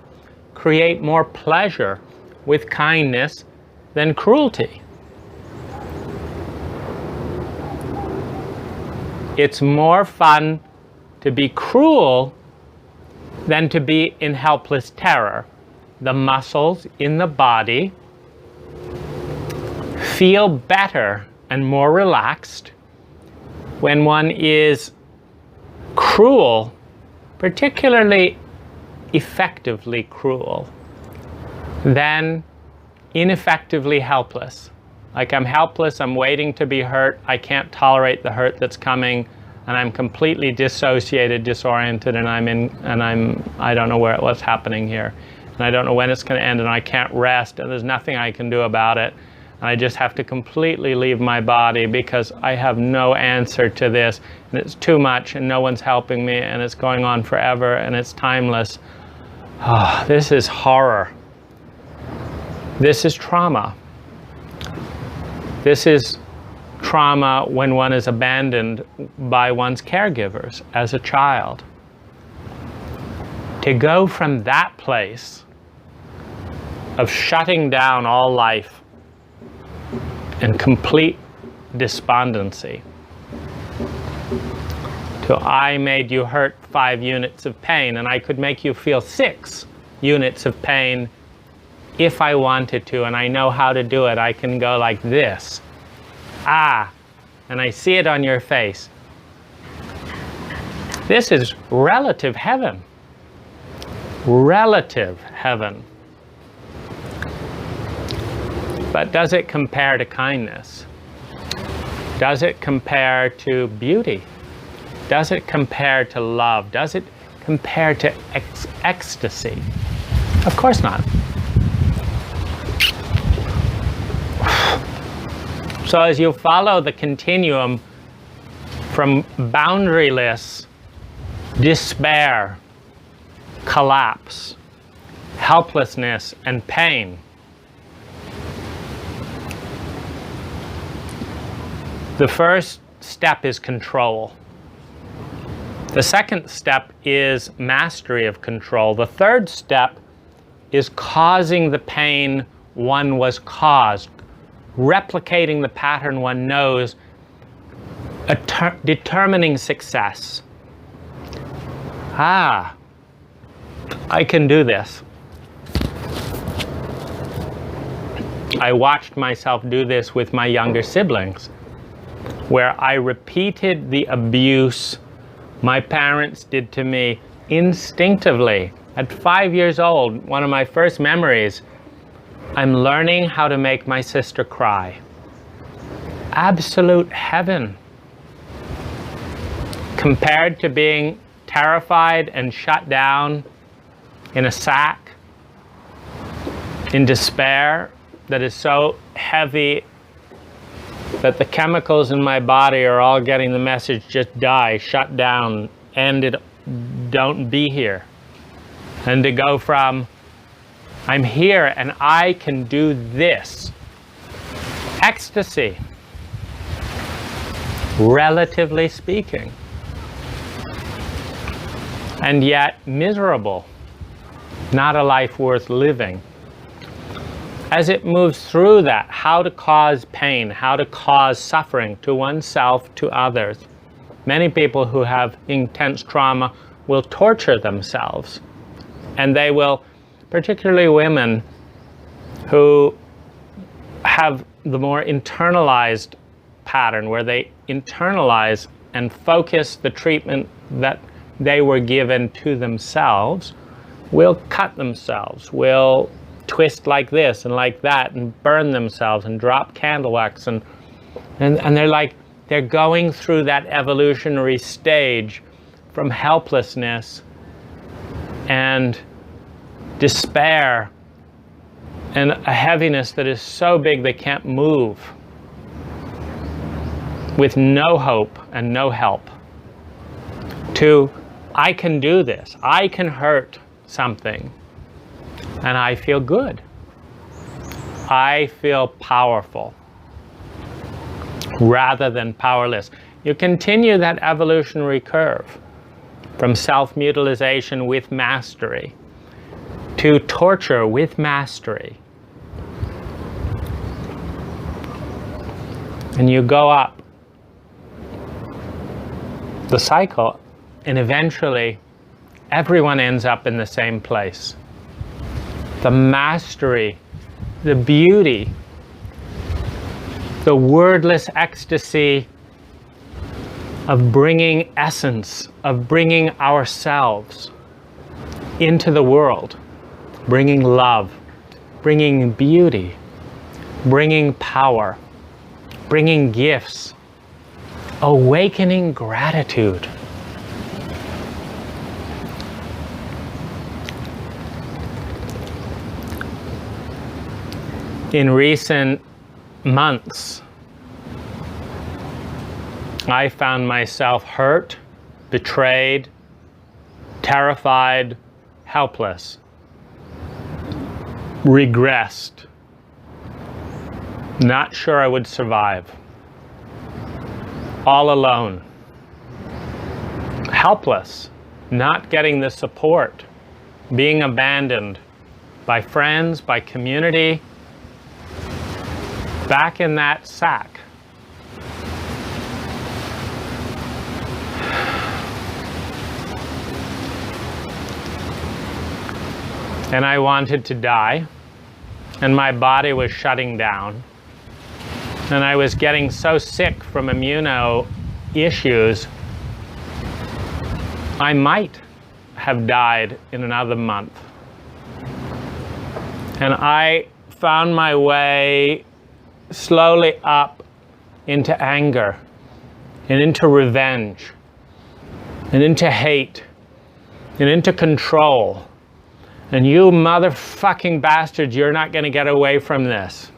S1: create more pleasure with kindness than cruelty. It's more fun to be cruel than to be in helpless terror. The muscles in the body feel better and more relaxed when one is cruel, particularly effectively cruel, than ineffectively helpless. Like, I'm helpless, I'm waiting to be hurt, I can't tolerate the hurt that's coming, and I'm completely dissociated, disoriented, and I don't know what's happening here. And I don't know when it's going to end, and I can't rest, and there's nothing I can do about it. And I just have to completely leave my body because I have no answer to this, and it's too much, and no one's helping me, and it's going on forever, and it's timeless. Oh, this is horror. This is trauma. This is trauma when one is abandoned by one's caregivers as a child. To go from that place of shutting down all life and complete despondency to, I made you hurt 5 units of pain, and I could make you feel 6 units of pain if I wanted to, and I know how to do it. I can go like this. Ah, and I see it on your face. This is relative heaven. Relative heaven. But does it compare to kindness? Does it compare to beauty? Does it compare to love? Does it compare to ecstasy? Of course not. So as you follow the continuum from boundaryless despair, collapse, helplessness, and pain, the first step is control. The second step is mastery of control. The third step is causing the pain one was caused, replicating the pattern one knows, determining success. Ah, I can do this. I watched myself do this with my younger siblings, where I repeated the abuse my parents did to me instinctively. At 5 years old, one of my first memories, I'm learning how to make my sister cry. Absolute heaven. Compared to being terrified and shut down in a sack, in despair that is so heavy that the chemicals in my body are all getting the message, just die, shut down, end it, don't be here. And to go from, I'm here and I can do this. Ecstasy, relatively speaking. And yet miserable, not a life worth living. As it moves through that, how to cause pain, how to cause suffering to oneself, to others. Many people who have intense trauma will torture themselves. And they will, particularly women who have the more internalized pattern, where they internalize and focus the treatment that they were given to themselves, will cut themselves, will twist like this and like that and burn themselves and drop candle wax and they're like, they're going through that evolutionary stage from helplessness and despair and a heaviness that is so big they can't move, with no hope and no help. to, I can do this, I can hurt something, and I feel good. I feel powerful rather than powerless. You continue that evolutionary curve from self-mutilization with mastery to torture with mastery. And you go up the cycle, and eventually everyone ends up in the same place. The mastery, the beauty, the wordless ecstasy of bringing essence, of bringing ourselves into the world, bringing love, bringing beauty, bringing power, bringing gifts, awakening gratitude. In recent months, I found myself hurt, betrayed, terrified, helpless, regressed, not sure I would survive, all alone, helpless, not getting the support, being abandoned by friends, by community, back in that sack. And I wanted to die, and my body was shutting down, and I was getting so sick from immuno issues, I might have died in another month. And I found my way slowly up into anger, and into revenge, and into hate, and into control. And you motherfucking bastards, you're not going to get away from this.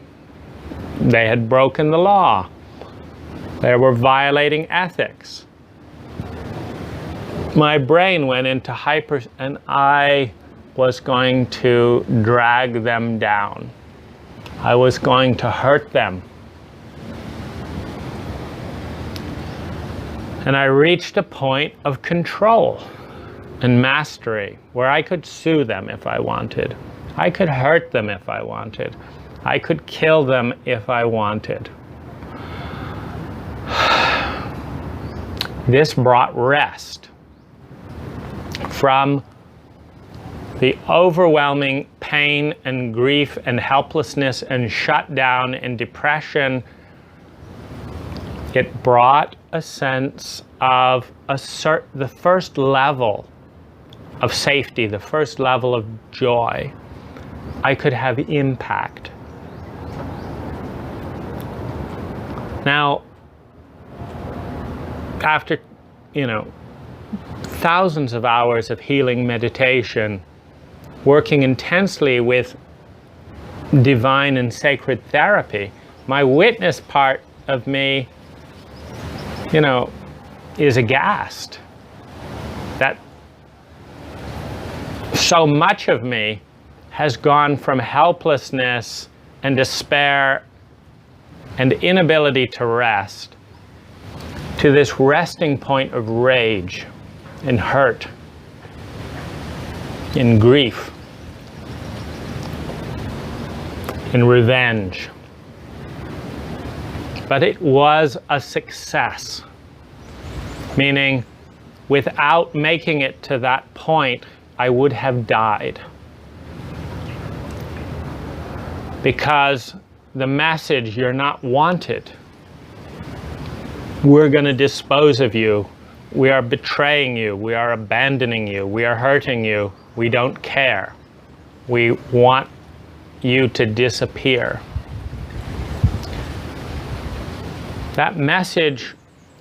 S1: They had broken the law. They were violating ethics. My brain went into hyper, and I was going to drag them down. I was going to hurt them. And I reached a point of control and mastery where I could sue them if I wanted. I could hurt them if I wanted. I could kill them if I wanted. This brought rest from the overwhelming pain and grief and helplessness and shutdown and depression. It brought a sense of the first level of safety, the first level of joy. I could have impact. Now, after, thousands of hours of healing meditation, working intensely with divine and sacred therapy, my witness part of me, is aghast that so much of me has gone from helplessness and despair and inability to rest to this resting point of rage and hurt and grief and revenge. But it was a success, meaning without making it to that point, I would have died. Because the message, you're not wanted. We're going to dispose of you. We are betraying you. We are abandoning you. We are hurting you. We don't care. We want you to disappear. That message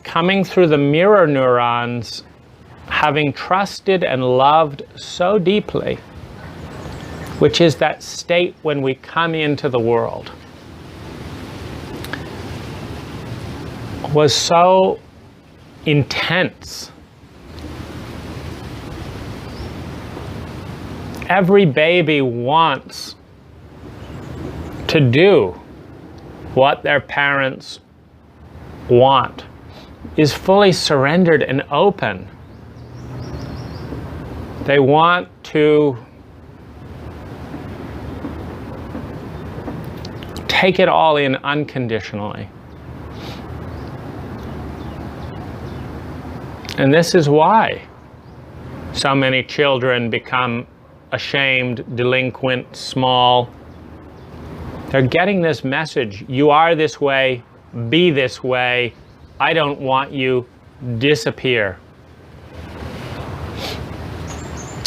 S1: coming through the mirror neurons, having trusted and loved so deeply, which is that state when we come into the world, was so intense every baby wants to do what their parents want, is fully surrendered and open. They want to take it all in unconditionally. And this is why so many children become ashamed, delinquent, small. They're getting this message: you are this way, be this way, I don't want you, disappear.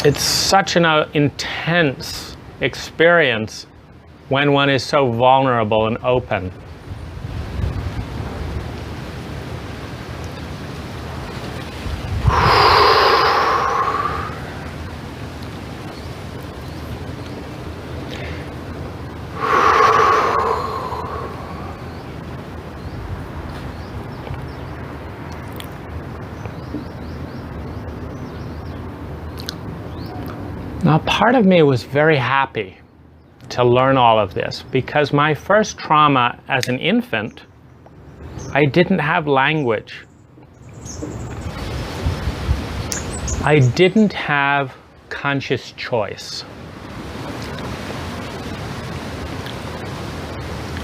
S1: It's such an intense experience when one is so vulnerable and open. Now, part of me was very happy to learn all of this, because my first trauma as an infant, I didn't have language. I didn't have conscious choice.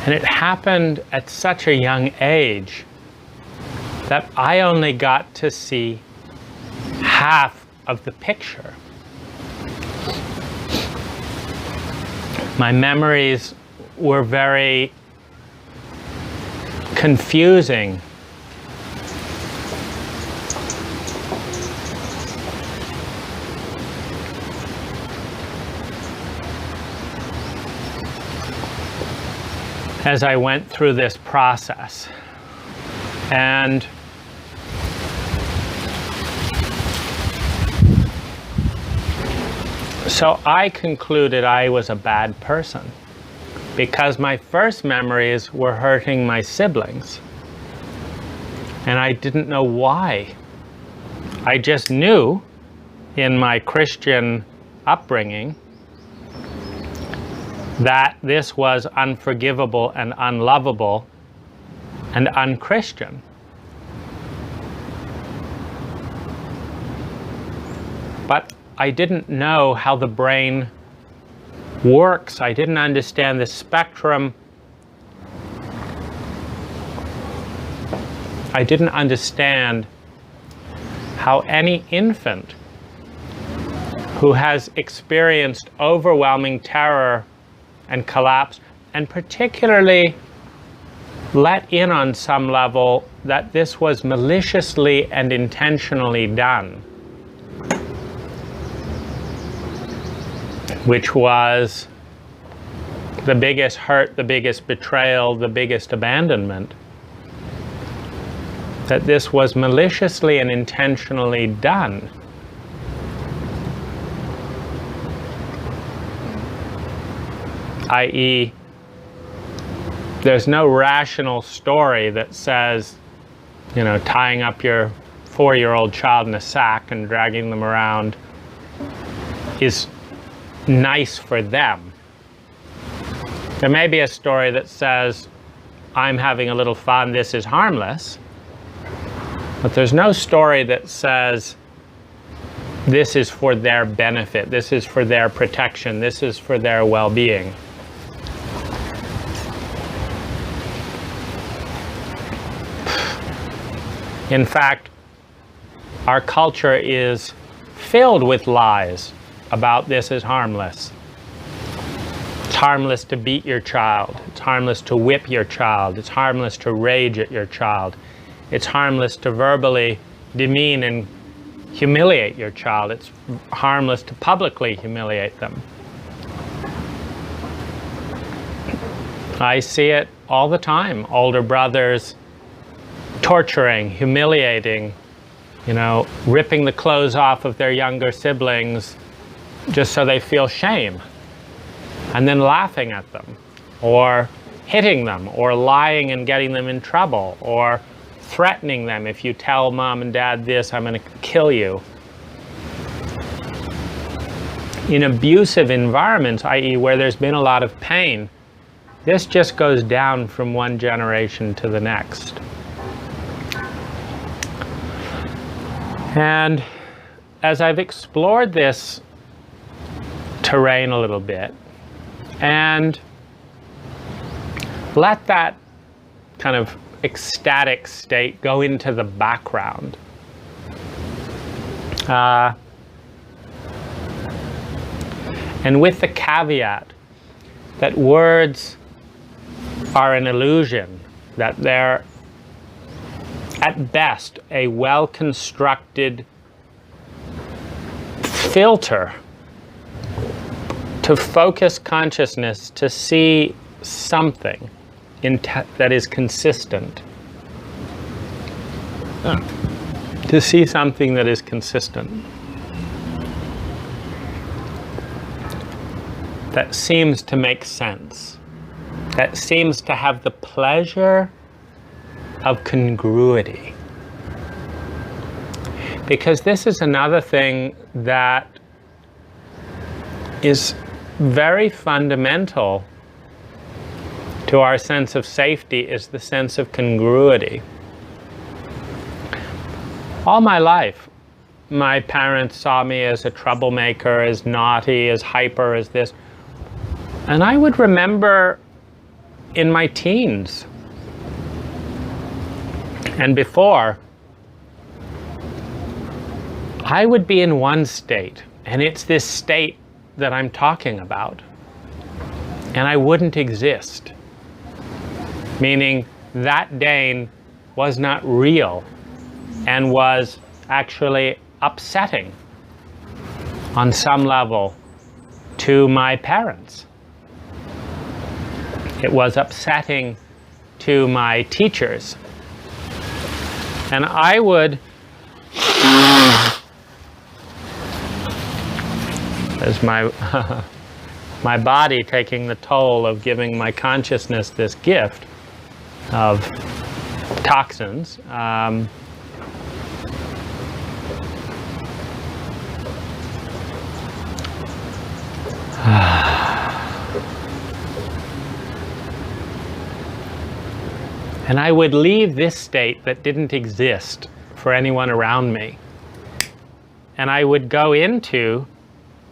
S1: And it happened at such a young age that I only got to see half of the picture. My memories were very confusing. As I went through this process. And so I concluded I was a bad person because my first memories were hurting my siblings. And I didn't know why. I just knew in my Christian upbringing that this was unforgivable and unlovable and unchristian. But I didn't know how the brain works. I didn't understand the spectrum. I didn't understand how any infant who has experienced overwhelming terror and collapse, and particularly let in on some level that this was maliciously and intentionally done, which was the biggest hurt, the biggest betrayal, the biggest abandonment, that this was maliciously and intentionally done. I.e., there's no rational story that says, you know, tying up your 4-year-old child in a sack and dragging them around is nice for them. There may be a story that says, I'm having a little fun, this is harmless. But there's no story that says, this is for their benefit, this is for their protection, this is for their well-being. In fact, our culture is filled with lies about this is harmless. It's harmless to beat your child. It's harmless to whip your child. It's harmless to rage at your child. It's harmless to verbally demean and humiliate your child. It's harmless to publicly humiliate them. I see it all the time. Older brothers torturing, humiliating, you know, ripping the clothes off of their younger siblings just so they feel shame, and then laughing at them, or hitting them, or lying and getting them in trouble, or threatening them, if you tell mom and dad this, I'm going to kill you. In abusive environments, i.e. where there's been a lot of pain, this just goes down from one generation to the next. And as I've explored this terrain a little bit and let that kind of ecstatic state go into the background, and with the caveat that words are an illusion, that they're at best a well-constructed filter to focus consciousness to see something that is consistent. To see something that is consistent. That seems to make sense. That seems to have the pleasure of congruity. Because this is another thing that is very fundamental to our sense of safety, is the sense of congruity. All my life, my parents saw me as a troublemaker, as naughty, as hyper, as this. And I would remember in my teens and before, I would be in one state, and it's this state that I'm talking about, and I wouldn't exist. Meaning that Dane was not real and was actually upsetting on some level to my parents. It was upsetting to my teachers. And I would, as my body taking the toll of giving my consciousness this gift of toxins, and I would leave this state that didn't exist for anyone around me. And I would go into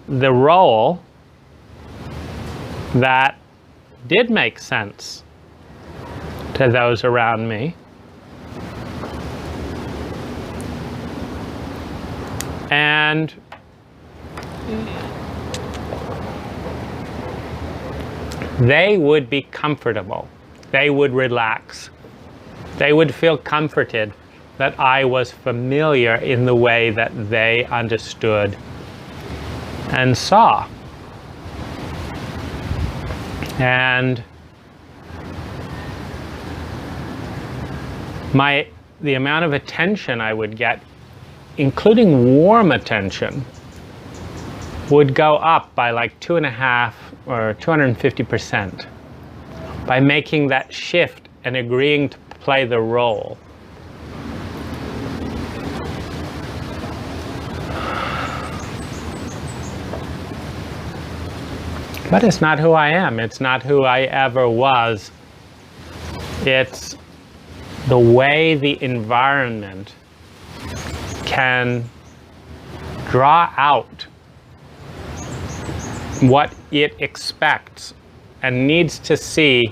S1: the role that did make sense to those around me. And they would be comfortable. They would relax. They would feel comforted that I was familiar in the way that they understood and saw. And the amount of attention I would get, including warm attention, would go up by like 2.5 or 250% by making that shift and agreeing to play the role. But it's not who I am. It's not who I ever was. It's the way the environment can draw out what it expects and needs to see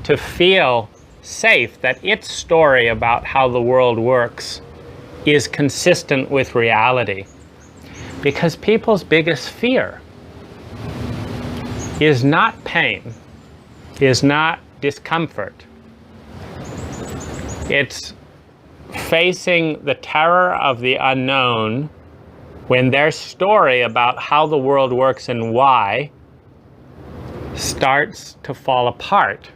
S1: to feel safe, that its story about how the world works is consistent with reality. Because people's biggest fear is not pain, is not discomfort. It's facing the terror of the unknown when their story about how the world works and why starts to fall apart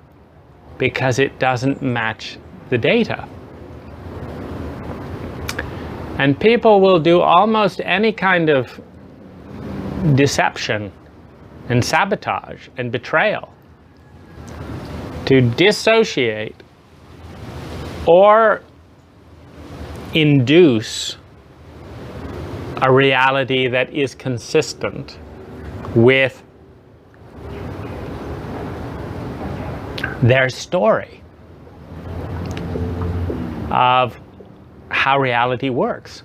S1: because it doesn't match the data. And people will do almost any kind of deception and sabotage and betrayal to dissociate or induce a reality that is consistent with their story of how reality works.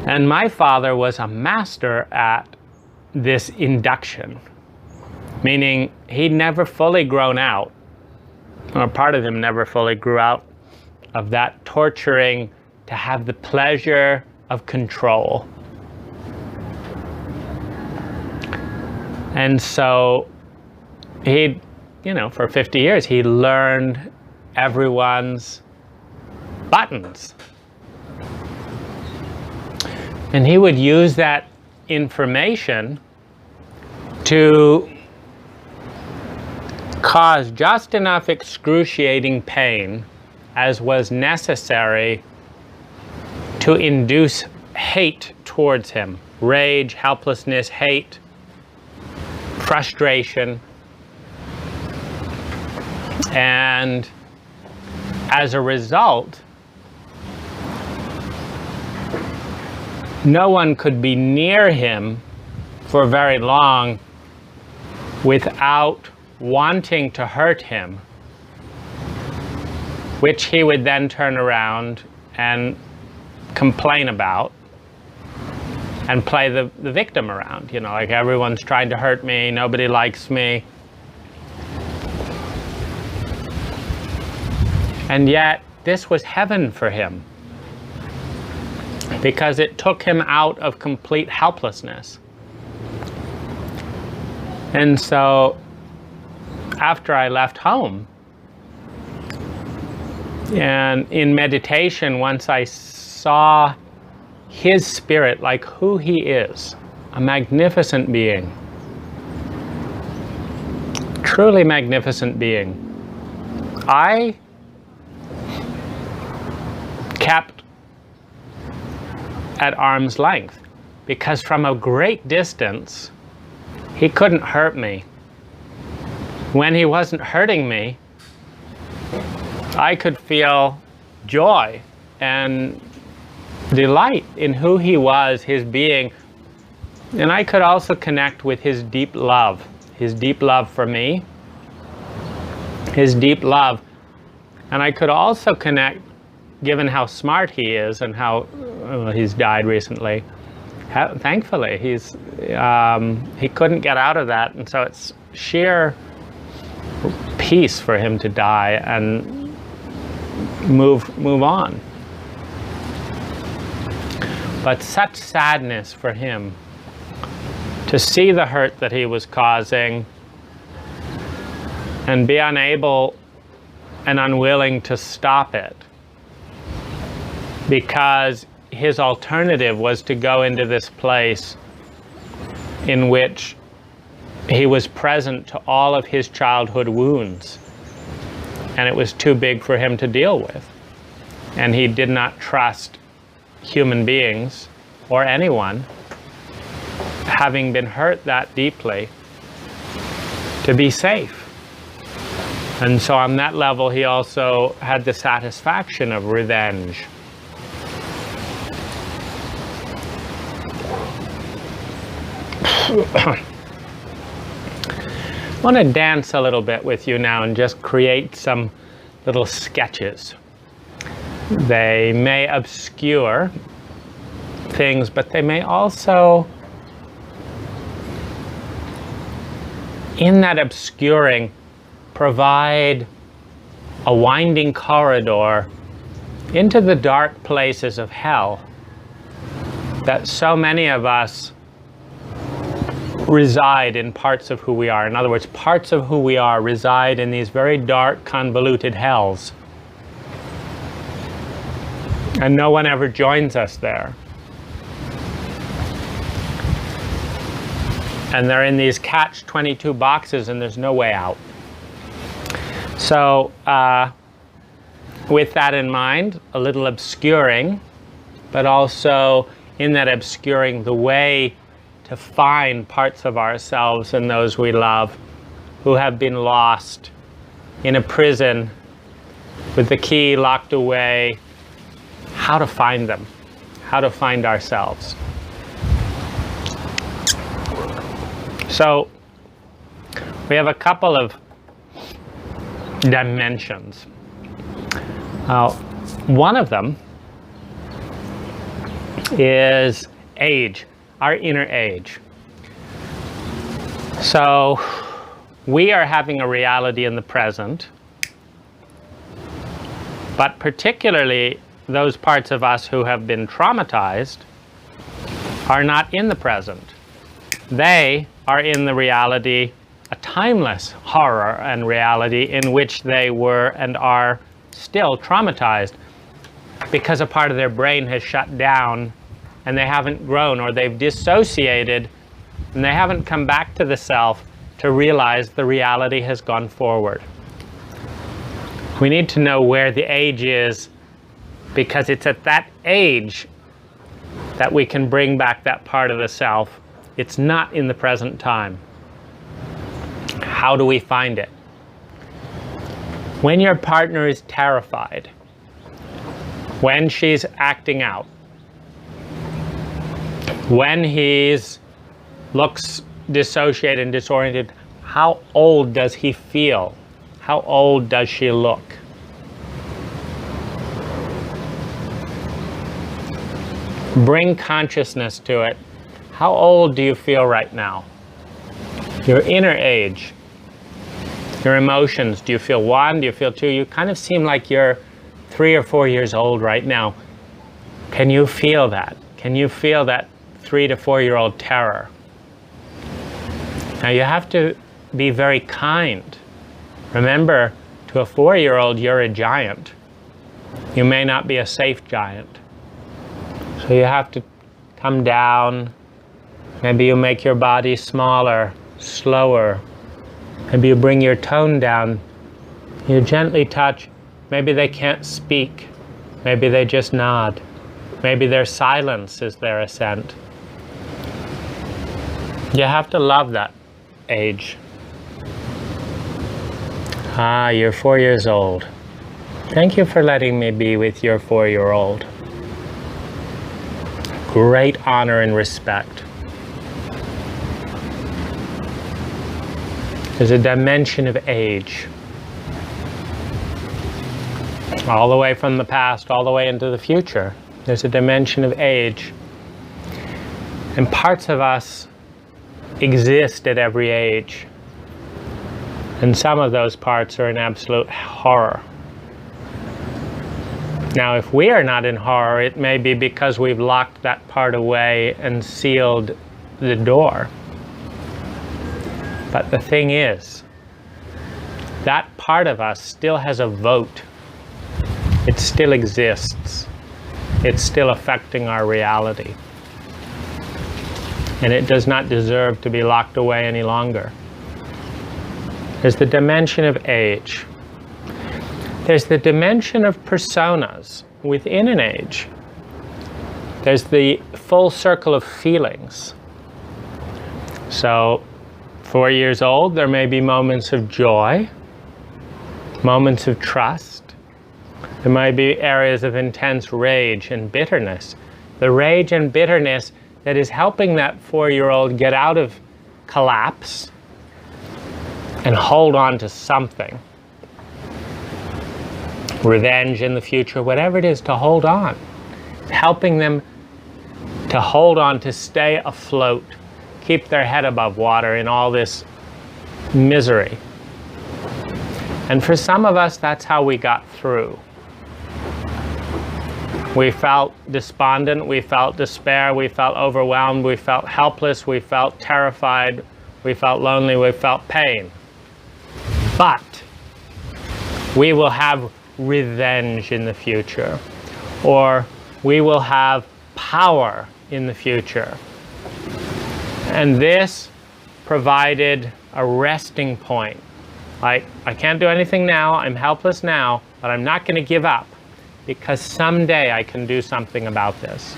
S1: And my father was a master at this induction, meaning he'd never fully grown out, or part of him never fully grew out of that torturing to have the pleasure of control. And so he, for 50 years, he learned everyone's buttons. And he would use that information to cause just enough excruciating pain as was necessary to induce hate towards him. Rage, helplessness, hate, frustration. And as a result, no one could be near him for very long without wanting to hurt him, which he would then turn around and complain about and play the victim around. Like, everyone's trying to hurt me, nobody likes me. And yet, this was heaven for him, because it took him out of complete helplessness. And so, after I left home, and in meditation, once I saw his spirit, like who he is, a magnificent being, truly magnificent being, I kept at arm's length, because from a great distance, he couldn't hurt me. When he wasn't hurting me, I could feel joy and delight in who he was, his being. And I could also connect with his deep love for me, his deep love. And I could also connect, given how smart he is and how he's died recently. Thankfully, he couldn't get out of that, and so it's sheer peace for him to die and move on. But such sadness for him to see the hurt that he was causing and be unable and unwilling to stop it, because his alternative was to go into this place in which he was present to all of his childhood wounds, and it was too big for him to deal with. And he did not trust human beings or anyone, having been hurt that deeply, to be safe. And so on that level, he also had the satisfaction of revenge. I want to dance a little bit with you now and just create some little sketches. They may obscure things, but they may also, in that obscuring, provide a winding corridor into the dark places of hell that so many of us reside in. Parts of who we are. In other words, parts of who we are reside in these very dark, convoluted hells. And no one ever joins us there. And they're in these catch-22 boxes, and there's no way out. So, with that in mind, a little obscuring, but also in that obscuring, the way to find parts of ourselves and those we love who have been lost in a prison with the key locked away, how to find them, how to find ourselves. So we have a couple of dimensions. One of them is age, our inner age. So we are having a reality in the present, but particularly those parts of us who have been traumatized are not in the present. They are in the reality, a timeless horror and reality in which they were and are still traumatized because a part of their brain has shut down and they haven't grown, or they've dissociated and they haven't come back to the self to realize the reality has gone forward. We need to know where the age is, because it's at that age that we can bring back that part of the self. It's not in the present time. How do we find it? When your partner is terrified, when she's acting out, when he's looks dissociated and disoriented, how old does he feel? How old does she look? Bring consciousness to it. How old do you feel right now? Your inner age. Your emotions. Do you feel 1? Do you feel 2? You kind of seem like you're 3 or 4 years old right now. Can you feel that? Can you feel that 3 to 4-year-old terror? Now you have to be very kind. Remember, to a 4-year-old, you're a giant. You may not be a safe giant. So you have to come down. Maybe you make your body smaller, slower. Maybe you bring your tone down. You gently touch. Maybe they can't speak. Maybe they just nod. Maybe their silence is their assent. You have to love that age. Ah, you're 4 years old. Thank you for letting me be with your 4-year-old. Great honor and respect. There's a dimension of age. All the way from the past, all the way into the future. There's a dimension of age. And parts of us exist at every age. And some of those parts are in absolute horror. Now, if we are not in horror, it may be because we've locked that part away and sealed the door. But the thing is, that part of us still has a vote. It still exists. It's still affecting our reality. And it does not deserve to be locked away any longer. There's the dimension of age. There's the dimension of personas within an age. There's the full circle of feelings. So, 4 years old, there may be moments of joy, moments of trust. There might be areas of intense rage and bitterness. The rage and bitterness that is helping that 4-year-old get out of collapse and hold on to something. Revenge in the future, whatever it is, to hold on. Helping them to hold on, to stay afloat, keep their head above water in all this misery. And for some of us, that's how we got through. We felt despondent, we felt despair, we felt overwhelmed, we felt helpless, we felt terrified, we felt lonely, we felt pain. But we will have revenge in the future, or we will have power in the future. And this provided a resting point. Like, I can't do anything now, I'm helpless now, but I'm not going to give up, because someday I can do something about this.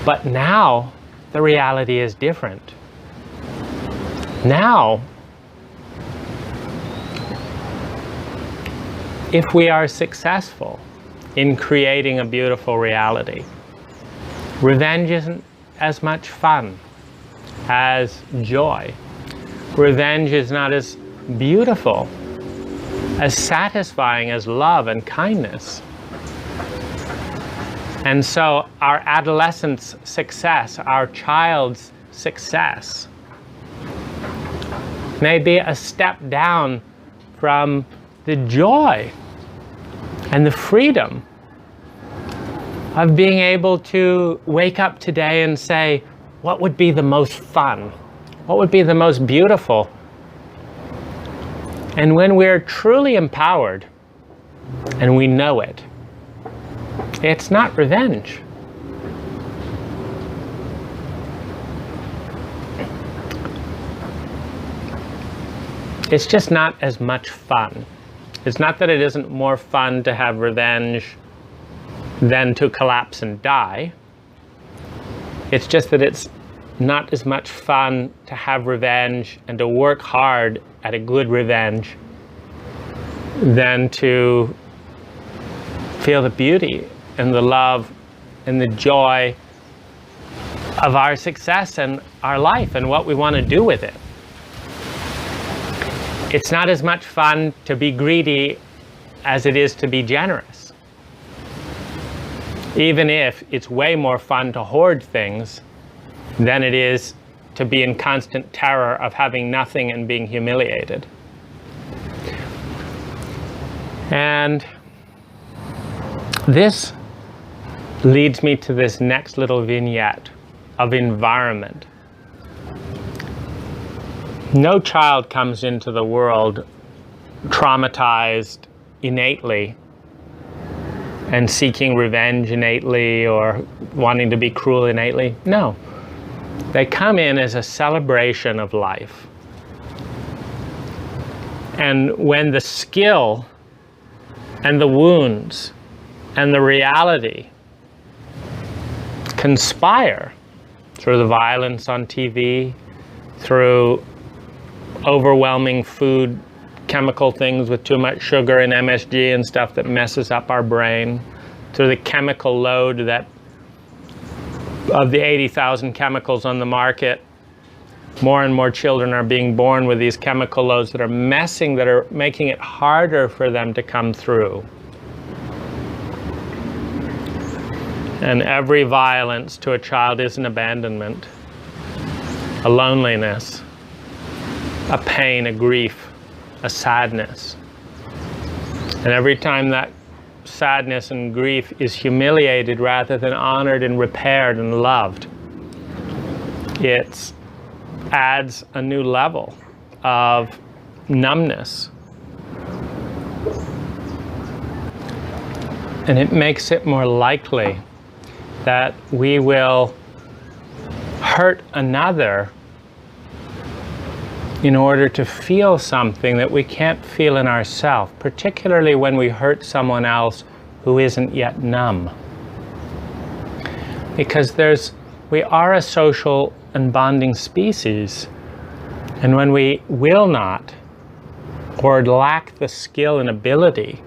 S1: But now, the reality is different. Now, if we are successful, in creating a beautiful reality. Revenge isn't as much fun as joy. Revenge is not as beautiful, as satisfying as love and kindness. And so our adolescent's success, our child's success, may be a step down from the joy and the freedom of being able to wake up today and say, what would be the most fun? What would be the most beautiful? And when we're truly empowered, and we know it, it's not revenge. It's just not as much fun. It's not that it isn't more fun to have revenge than to collapse and die. It's just that it's not as much fun to have revenge and to work hard at a good revenge than to feel the beauty and the love and the joy of our success and our life and what we want to do with it. It's not as much fun to be greedy as it is to be generous. Even if it's way more fun to hoard things than it is to be in constant terror of having nothing and being humiliated. And this leads me to this next little vignette of environment. No child comes into the world traumatized innately and seeking revenge innately or wanting to be cruel innately. No. They come in as a celebration of life. And when the skill and the wounds and the reality conspire through the violence on TV, through overwhelming food chemical things with too much sugar and MSG and stuff that messes up our brain, through the chemical load that of the 80,000 chemicals on the market, more and more children are being born with these chemical loads that are making it harder for them to come through. And every violence to a child is an abandonment, a loneliness, a pain, a grief, a sadness. And every time that sadness and grief is humiliated rather than honored and repaired and loved, it adds a new level of numbness. And it makes it more likely that we will hurt another in order to feel something that we can't feel in ourselves, particularly when we hurt someone else who isn't yet numb. Because we are a social and bonding species, and when we will not or lack the skill and ability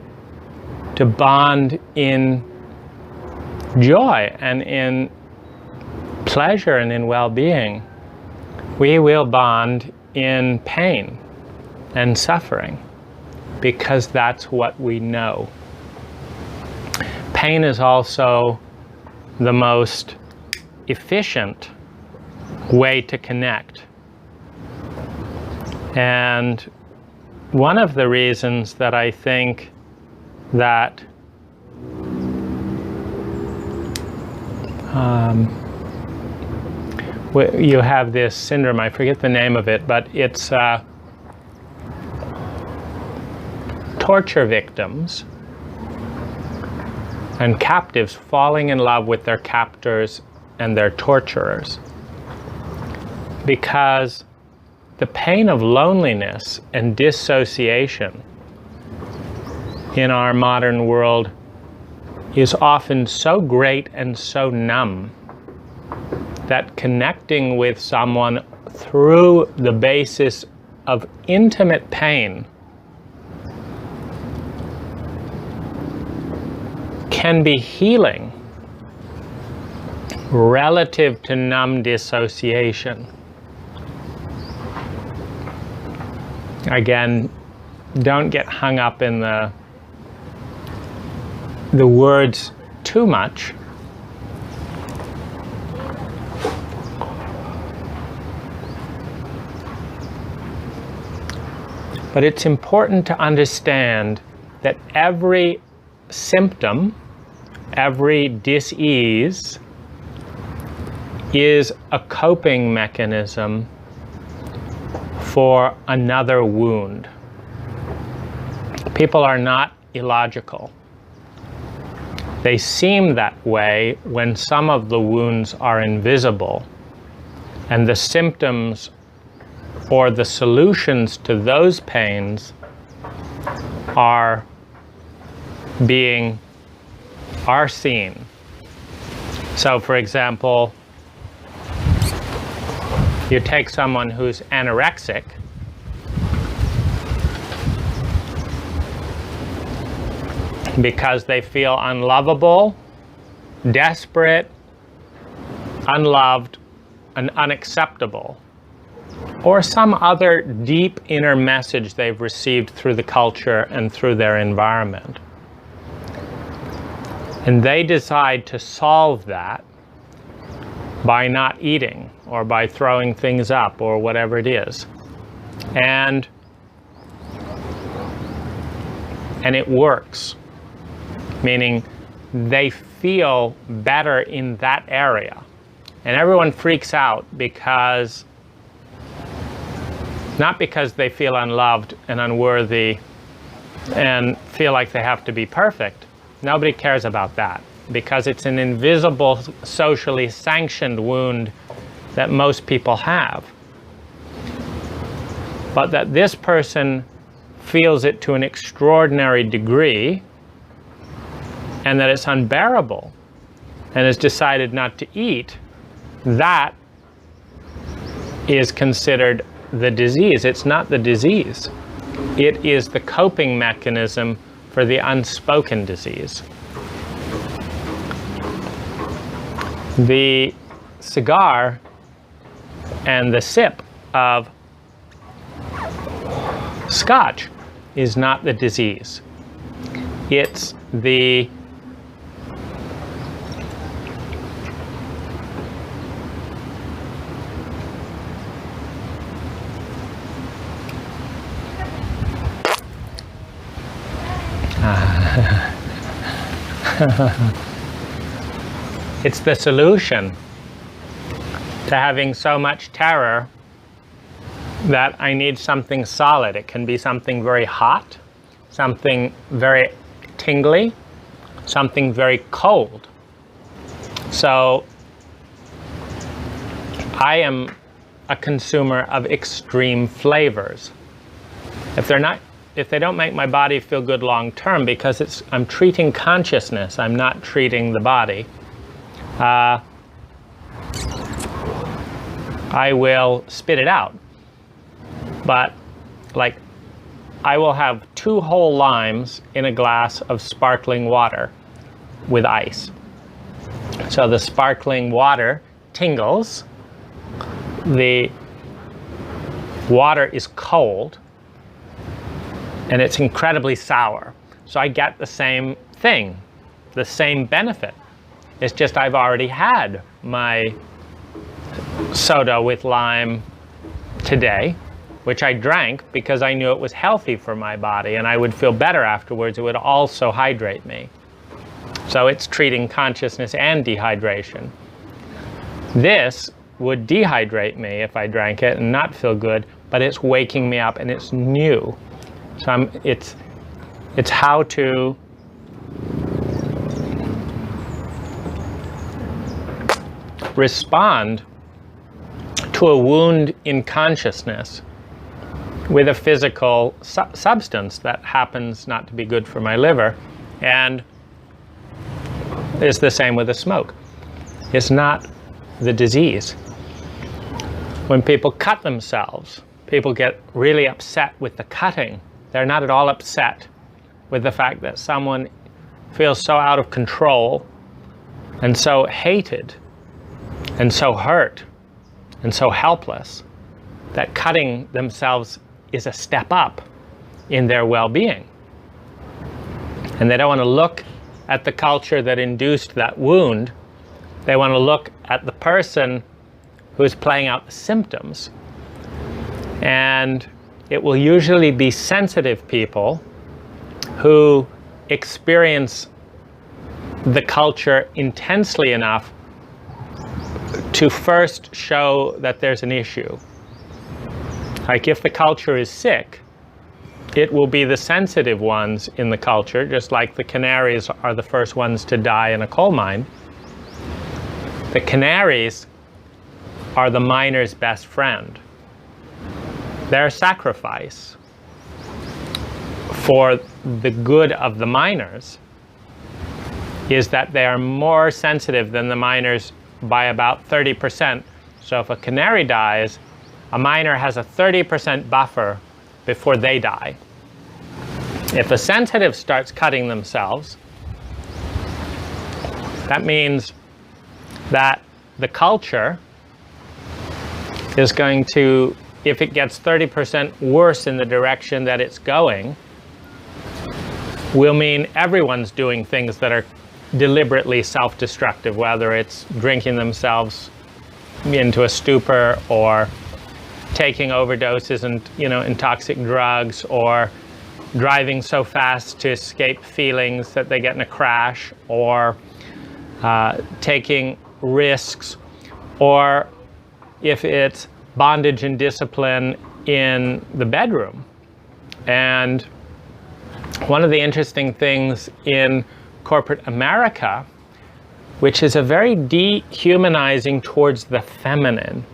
S1: to bond in joy and in pleasure and in well-being, we will bond in pain and suffering, because that's what we know. Pain is also the most efficient way to connect. And one of the reasons that I think that you have this syndrome, I forget the name of it, but it's torture victims and captives falling in love with their captors and their torturers. Because the pain of loneliness and dissociation in our modern world is often so great and so numb that connecting with someone through the basis of intimate pain can be healing relative to numb dissociation. Again, don't get hung up in the words too much. But it's important to understand that every symptom, every dis-ease is a coping mechanism for another wound. People are not illogical. They seem that way when some of the wounds are invisible and the symptoms or the solutions to those pains are seen. So for example, you take someone who's anorexic because they feel unlovable, desperate, unloved, and unacceptable, or some other deep inner message they've received through the culture and through their environment. And they decide to solve that by not eating or by throwing things up or whatever it is. And it works, meaning they feel better in that area. And everyone freaks out because, not because they feel unloved and unworthy and feel like they have to be perfect. Nobody cares about that because it's an invisible, socially sanctioned wound that most people have. But that this person feels it to an extraordinary degree and that it's unbearable and has decided not to eat, that is considered the disease. It's not the disease. It is the coping mechanism for the unspoken disease. The cigar and the sip of scotch is not the disease. It's the it's the solution to having so much terror that I need something solid. It can be something very hot, something very tingly, something very cold. So I am a consumer of extreme flavors. If they don't make my body feel good long term, because I'm treating consciousness, I'm not treating the body, I will spit it out. But like, I will have 2 whole limes in a glass of sparkling water with ice. So the sparkling water tingles, the water is cold, and it's incredibly sour. So I get the same thing, the same benefit. It's just I've already had my soda with lime today, which I drank because I knew it was healthy for my body and I would feel better afterwards. It would also hydrate me. So it's treating consciousness and dehydration. This would dehydrate me if I drank it and not feel good, but it's waking me up and it's new. So it's how to respond to a wound in consciousness with a physical substance that happens not to be good for my liver, and it's the same with the smoke. It's not the disease. When people cut themselves, people get really upset with the cutting. They're not at all upset with the fact that someone feel so out of control and so hated and so hurt and so helpless that cutting themselves is a step up in their well-being. And they don't want to look at the culture that induced that wound. They want to look at the person who is playing out the symptoms. And it will usually be sensitive people who experience the culture intensely enough to first show that there's an issue. Like if the culture is sick, it will be the sensitive ones in the culture, just like the canaries are the first ones to die in a coal mine. The canaries are the miner's best friend. Their sacrifice for the good of the miners is that they are more sensitive than the miners by about 30%. So if a canary dies, a miner has a 30% buffer before they die. If a sensitive starts cutting themselves, that means that the culture is going to, if it gets 30% worse in the direction that it's going, will mean everyone's doing things that are deliberately self-destructive, whether it's drinking themselves into a stupor or taking overdoses and, in toxic drugs, or driving so fast to escape feelings that they get in a crash, or taking risks, or if it's bondage and discipline in the bedroom. And one of the interesting things in corporate America, which is a very dehumanizing towards the feminine,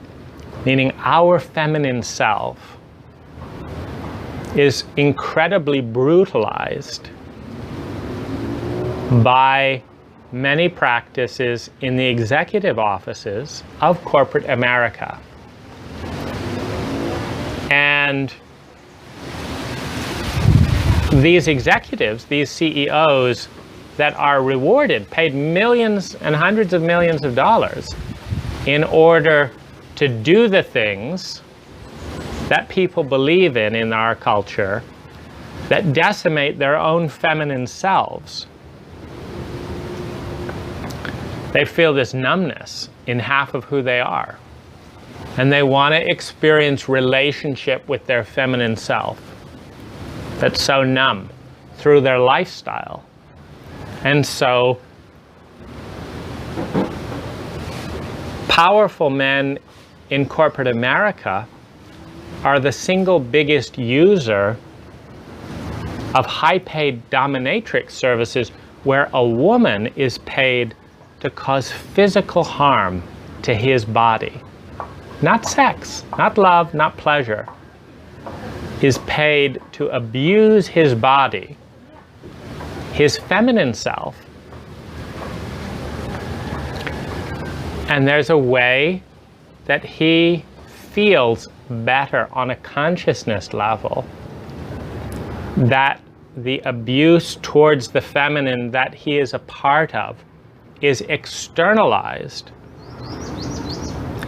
S1: meaning our feminine self, is incredibly brutalized by many practices in the executive offices of corporate America. And these executives, these CEOs that are rewarded, paid millions and hundreds of millions of dollars in order to do the things that people believe in our culture, that decimate their own feminine selves. They feel this numbness in half of who they are. And they want to experience relationship with their feminine self that's so numb through their lifestyle. And so powerful men in corporate America are the single biggest user of high-paid dominatrix services where a woman is paid to cause physical harm to his body. Not sex, not love, not pleasure. Is paid to abuse his body, his feminine self. And there's a way that he feels better on a consciousness level that the abuse towards the feminine that he is a part of is externalized.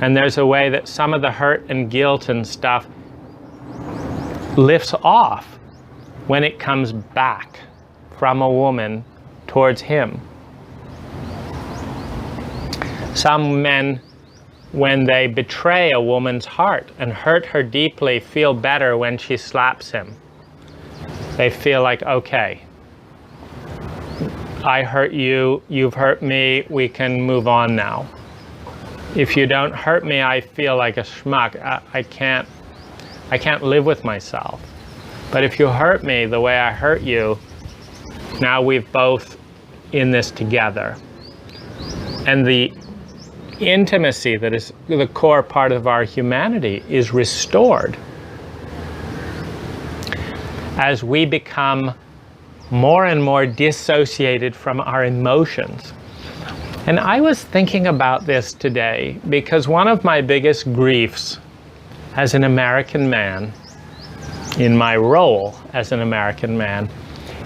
S1: And there's a way that some of the hurt and guilt and stuff lifts off when it comes back from a woman towards him. Some men, when they betray a woman's heart and hurt her deeply, feel better when she slaps him. They feel like, okay, I hurt you, you've hurt me, we can move on now. If you don't hurt me, I feel like a schmuck. I can't live with myself. But if you hurt me the way I hurt you, now we've both in this together. And the intimacy that is the core part of our humanity is restored as we become more and more dissociated from our emotions. And I was thinking about this today because one of my biggest griefs as an American man, in my role as an American man,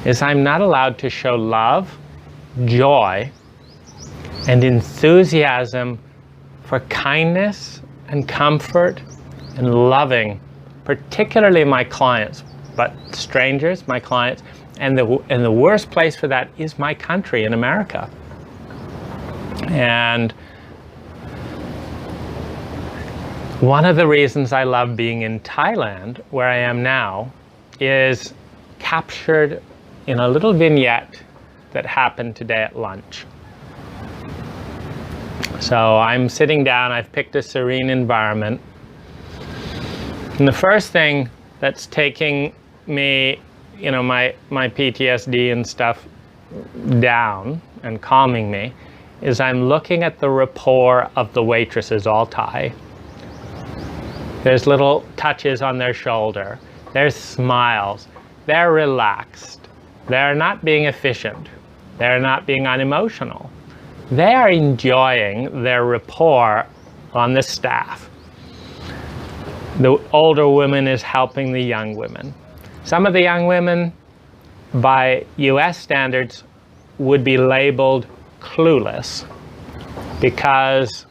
S1: is I'm not allowed to show love joy and enthusiasm for kindness and comfort and loving, particularly my clients, but strangers, my clients, and the worst place for that is my country in America. And one of the reasons I love being in Thailand, where I am now, is captured in a little vignette that happened today at lunch. So I'm sitting down, I've picked a serene environment, and the first thing that's taking me, you know, my PTSD and stuff down and calming me is I'm looking at the rapport of the waitresses, all Thai. There's little touches on their shoulder, there's smiles, they're relaxed, they're not being efficient, they're not being unemotional. They are enjoying their rapport on the staff. The older woman is helping the young women. Some of the young women, by US standards, would be labeled clueless because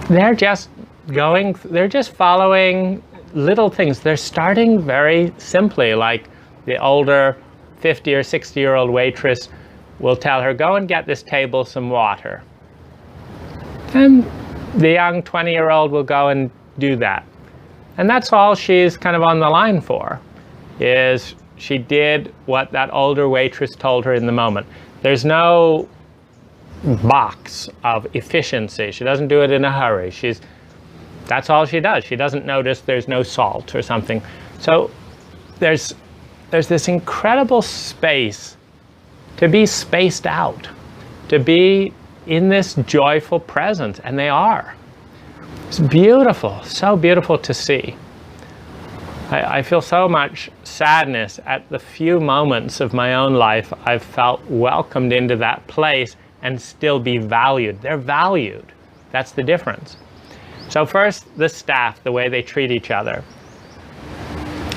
S1: they're just following little things. They're starting very simply, like the older 50 or 60-year-old waitress will tell her, go and get this table some water. And the young 20-year-old will go and do that. And that's all she's kind of on the line for, is she did what that older waitress told her in the moment. There's no box of efficiency. She doesn't do it in a hurry. That's all she does. She doesn't notice there's no salt or something. So there's this incredible space to be spaced out, to be in this joyful presence, and they are. It's beautiful, so beautiful to see. I feel so much sadness at the few moments of my own life I've felt welcomed into that place and still be valued. They're valued. That's the difference. So first, the staff, the way they treat each other.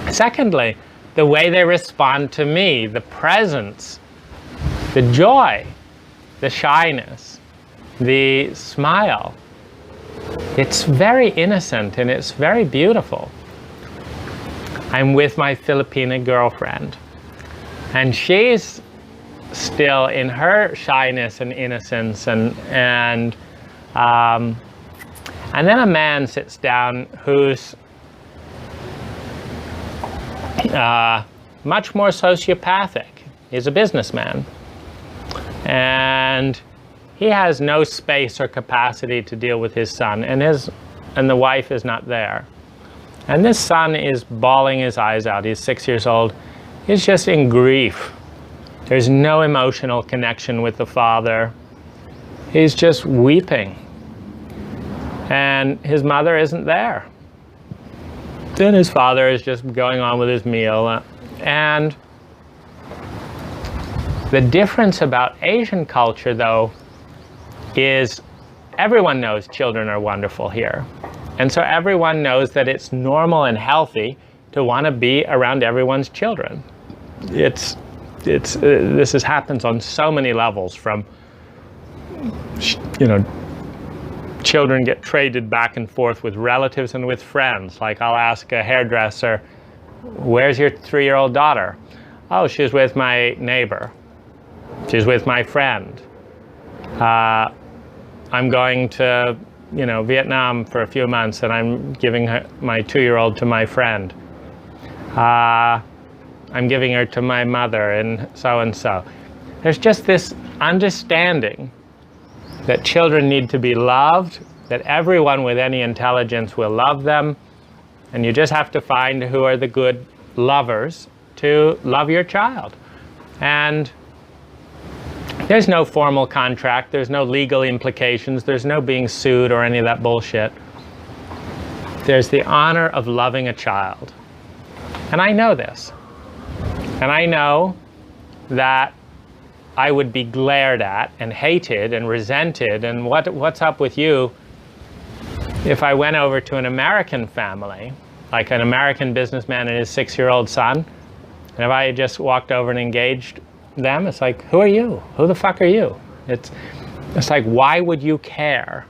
S1: Secondly, the way they respond to me, the presence, the joy, the shyness, the smile. It's very innocent and it's very beautiful. I'm with my Filipina girlfriend, and she's still in her shyness and innocence, and then a man sits down who's much more sociopathic. He's a businessman, and he has no space or capacity to deal with his son, and the wife is not there. And this son is bawling his eyes out. He's 6 years old. He's just in grief. There's no emotional connection with the father. He's just weeping. And his mother isn't there. Then his father is just going on with his meal. And the difference about Asian culture, though, is everyone knows children are wonderful here. And so everyone knows that it's normal and healthy to want to be around everyone's children. This happens on so many levels, from, you know, children get traded back and forth with relatives and with friends. Like, I'll ask a hairdresser, where's your 3-year-old daughter? Oh, she's with my neighbor. She's with my friend. I'm going to, you know, Vietnam for a few months, and I'm giving my 2-year-old to my friend. I'm giving her to my mother, and so. There's just this understanding that children need to be loved, that everyone with any intelligence will love them, and you just have to find who are the good lovers to love your child. And there's no formal contract, there's no legal implications, there's no being sued or any of that bullshit. There's the honor of loving a child. And I know this. And I know that I would be glared at and hated and resented, and what's up with you, if I went over to an American family, like an American businessman and his 6-year-old son, and if I had just walked over and engaged them, it's like, who are you? Who the fuck are you? It's like, why would you care?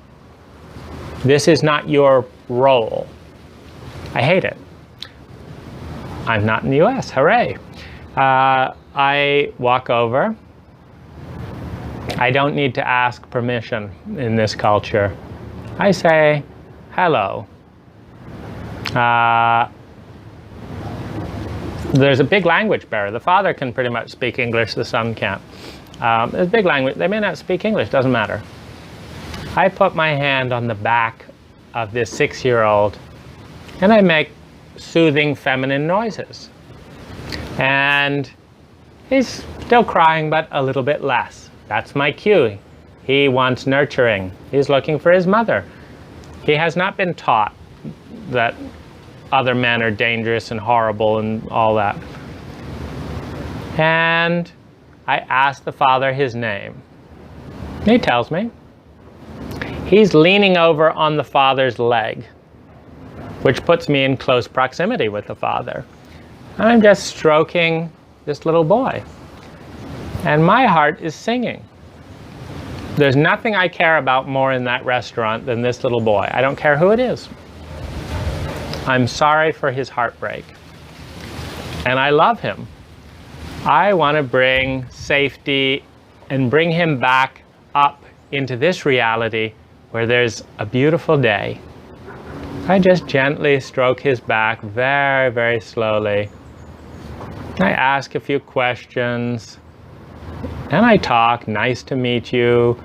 S1: This is not your role. I hate it. I'm not in the US, hooray. I walk over. I don't need to ask permission in this culture. I say, hello. There's a big language barrier. The father can pretty much speak English, the son can't. There's a big language. They may not speak English, doesn't matter. I put my hand on the back of this 6-year-old and I make soothing feminine noises. And he's still crying, but a little bit less. That's my cue. He wants nurturing. He's looking for his mother. He has not been taught that other men are dangerous and horrible and all that. And I ask the father his name. He tells me. He's leaning over on the father's leg, which puts me in close proximity with the father. I'm just stroking this little boy. And my heart is singing. There's nothing I care about more in that restaurant than this little boy. I don't care who it is. I'm sorry for his heartbreak. And I love him. I want to bring safety and bring him back up into this reality where there's a beautiful day. I just gently stroke his back very, very slowly. I ask a few questions. And I talk, nice to meet you,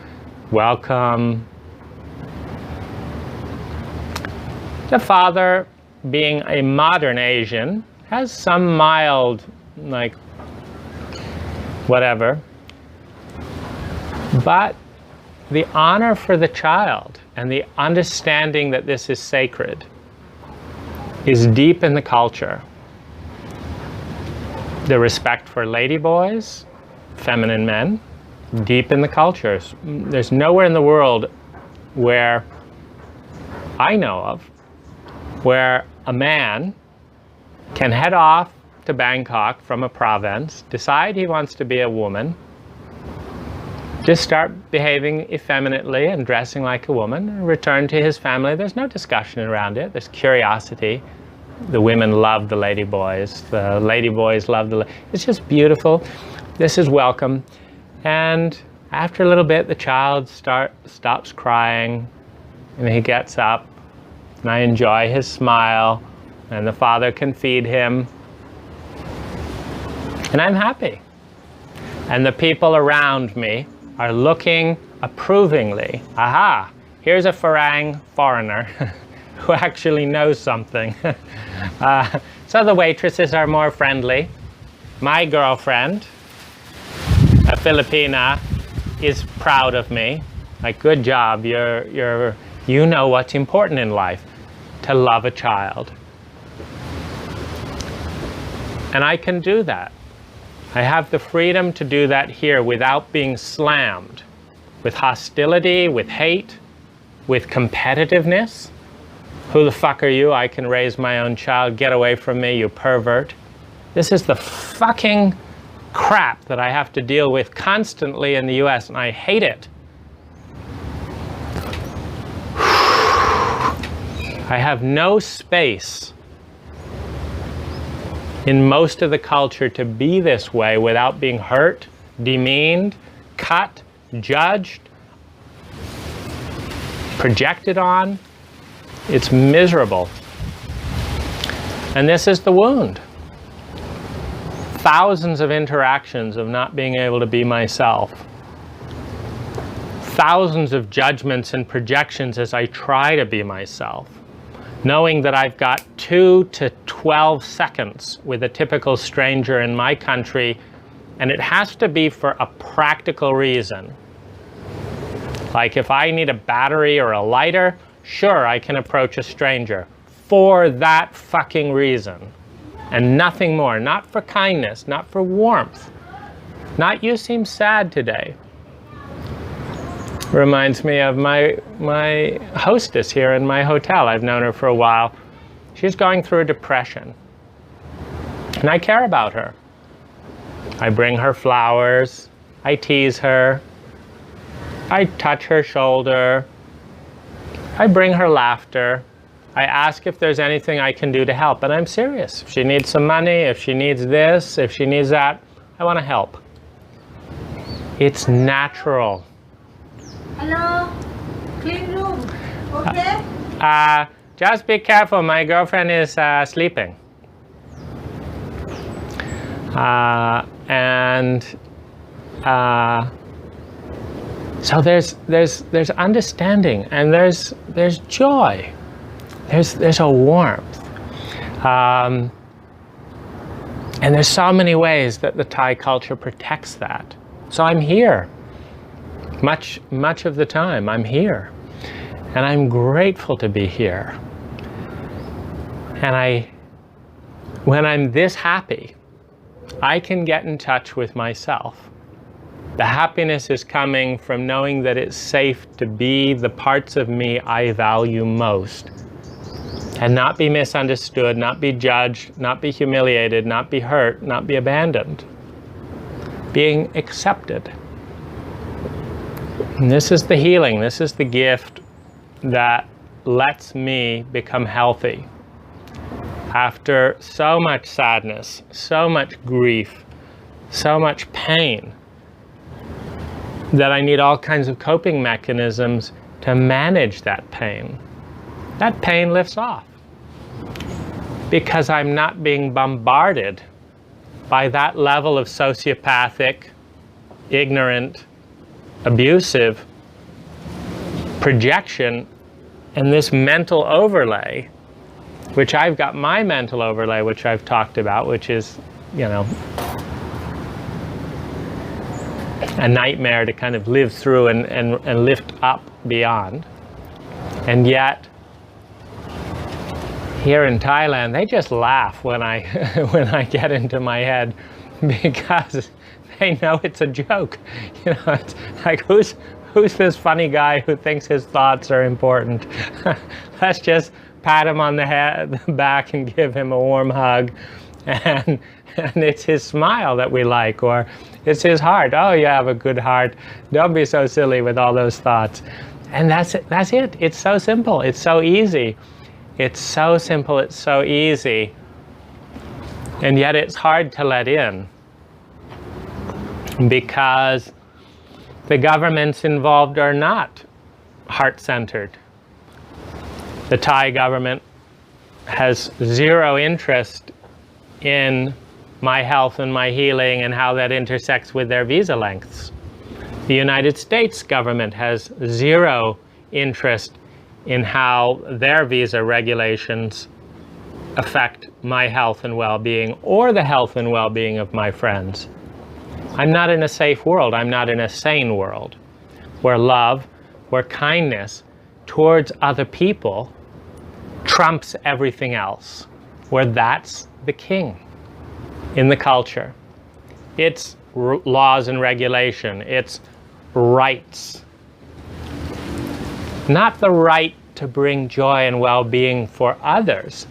S1: welcome. The father, being a modern Asian, has some mild, like, whatever. But the honor for the child and the understanding that this is sacred is deep in the culture. The respect for ladyboys, feminine men, deep in the cultures. There's nowhere in the world where I know of where a man can head off to Bangkok from a province, decide he wants to be a woman, just start behaving effeminately and dressing like a woman, and return to his family. There's no discussion around it. There's curiosity. The women love the ladyboys. The ladyboys love the... It's just beautiful. This is welcome. And after a little bit, the child stops crying, and he gets up, and I enjoy his smile, and the father can feed him. And I'm happy. And the people around me are looking approvingly. Aha, here's a Farang foreigner who actually knows something. So the waitresses are more friendly. My girlfriend, a Filipina, is proud of me. Like, good job, you know what's important in life, to love a child. And I can do that. I have the freedom to do that here without being slammed with hostility, with hate, with competitiveness. Who the fuck are you? I can raise my own child. Get away from me, you pervert. This is the fucking crap that I have to deal with constantly in the US, and I hate it. I have no space in most of the culture to be this way without being hurt, demeaned, cut, judged, projected on. It's miserable. And this is the wound. Thousands of interactions of not being able to be myself. Thousands of judgments and projections as I try to be myself. Knowing that I've got 2 to 12 seconds with a typical stranger in my country, and it has to be for a practical reason. Like, if I need a battery or a lighter, sure, I can approach a stranger for that fucking reason. And nothing more. Not for kindness, not for warmth. Not, you seem sad today. Reminds me of my hostess here in my hotel. I've known her for a while. She's going through a depression. And I care about her. I bring her flowers, I tease her, I touch her shoulder, I bring her laughter, I ask if there's anything I can do to help, and I'm serious. If she needs some money, if she needs this, if she needs that, I want to help. It's natural.
S2: Hello, clean room, okay?
S1: Just be careful, my girlfriend is sleeping. So there's understanding, and there's joy. There's a warmth. And there's so many ways that the Thai culture protects that. So I'm here. Much of the time I'm here. And I'm grateful to be here. And when I'm this happy, I can get in touch with myself. The happiness is coming from knowing that it's safe to be the parts of me I value most, and not be misunderstood, not be judged, not be humiliated, not be hurt, not be abandoned. Being accepted. And this is the healing, this is the gift that lets me become healthy. After so much sadness, so much grief, so much pain, that I need all kinds of coping mechanisms to manage that pain. That pain lifts off. Because I'm not being bombarded by that level of sociopathic, ignorant, abusive projection and this mental overlay, which I've got my mental overlay, which I've talked about, which is, you know, a nightmare to kind of live through and lift up beyond. And yet, here in Thailand, they just laugh when I when I get into my head, because they know it's a joke. You know, it's like, who's this funny guy who thinks his thoughts are important? Let's just pat him on the back and give him a warm hug, and it's his smile that we like, or it's his heart. Oh, you have a good heart. Don't be so silly with all those thoughts. And that's it. That's it. It's so simple. It's so easy. It's so simple. It's so easy. And yet it's hard to let in, because the governments involved are not heart-centered. The Thai government has zero interest in my health and my healing and how that intersects with their visa lengths. The United States government has zero interest in how their visa regulations affect my health and well-being, or the health and well-being of my friends. I'm not in a safe world. I'm not in a sane world where love, where kindness towards other people trumps everything else, where that's the king in the culture. It's laws and regulation. It's rights. Not the right to bring joy and well-being for others.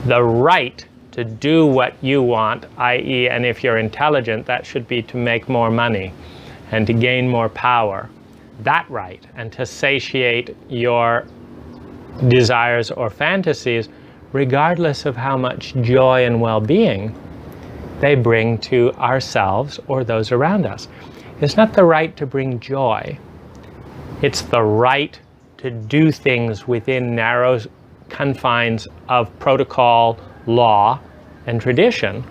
S1: The right to do what you want, i.e., and if you're intelligent, that should be to make more money and to gain more power. That right, and to satiate your desires or fantasies, regardless of how much joy and well-being they bring to ourselves or those around us. It's not the right to bring joy. It's the right to do things within narrow confines of protocol, law, and tradition,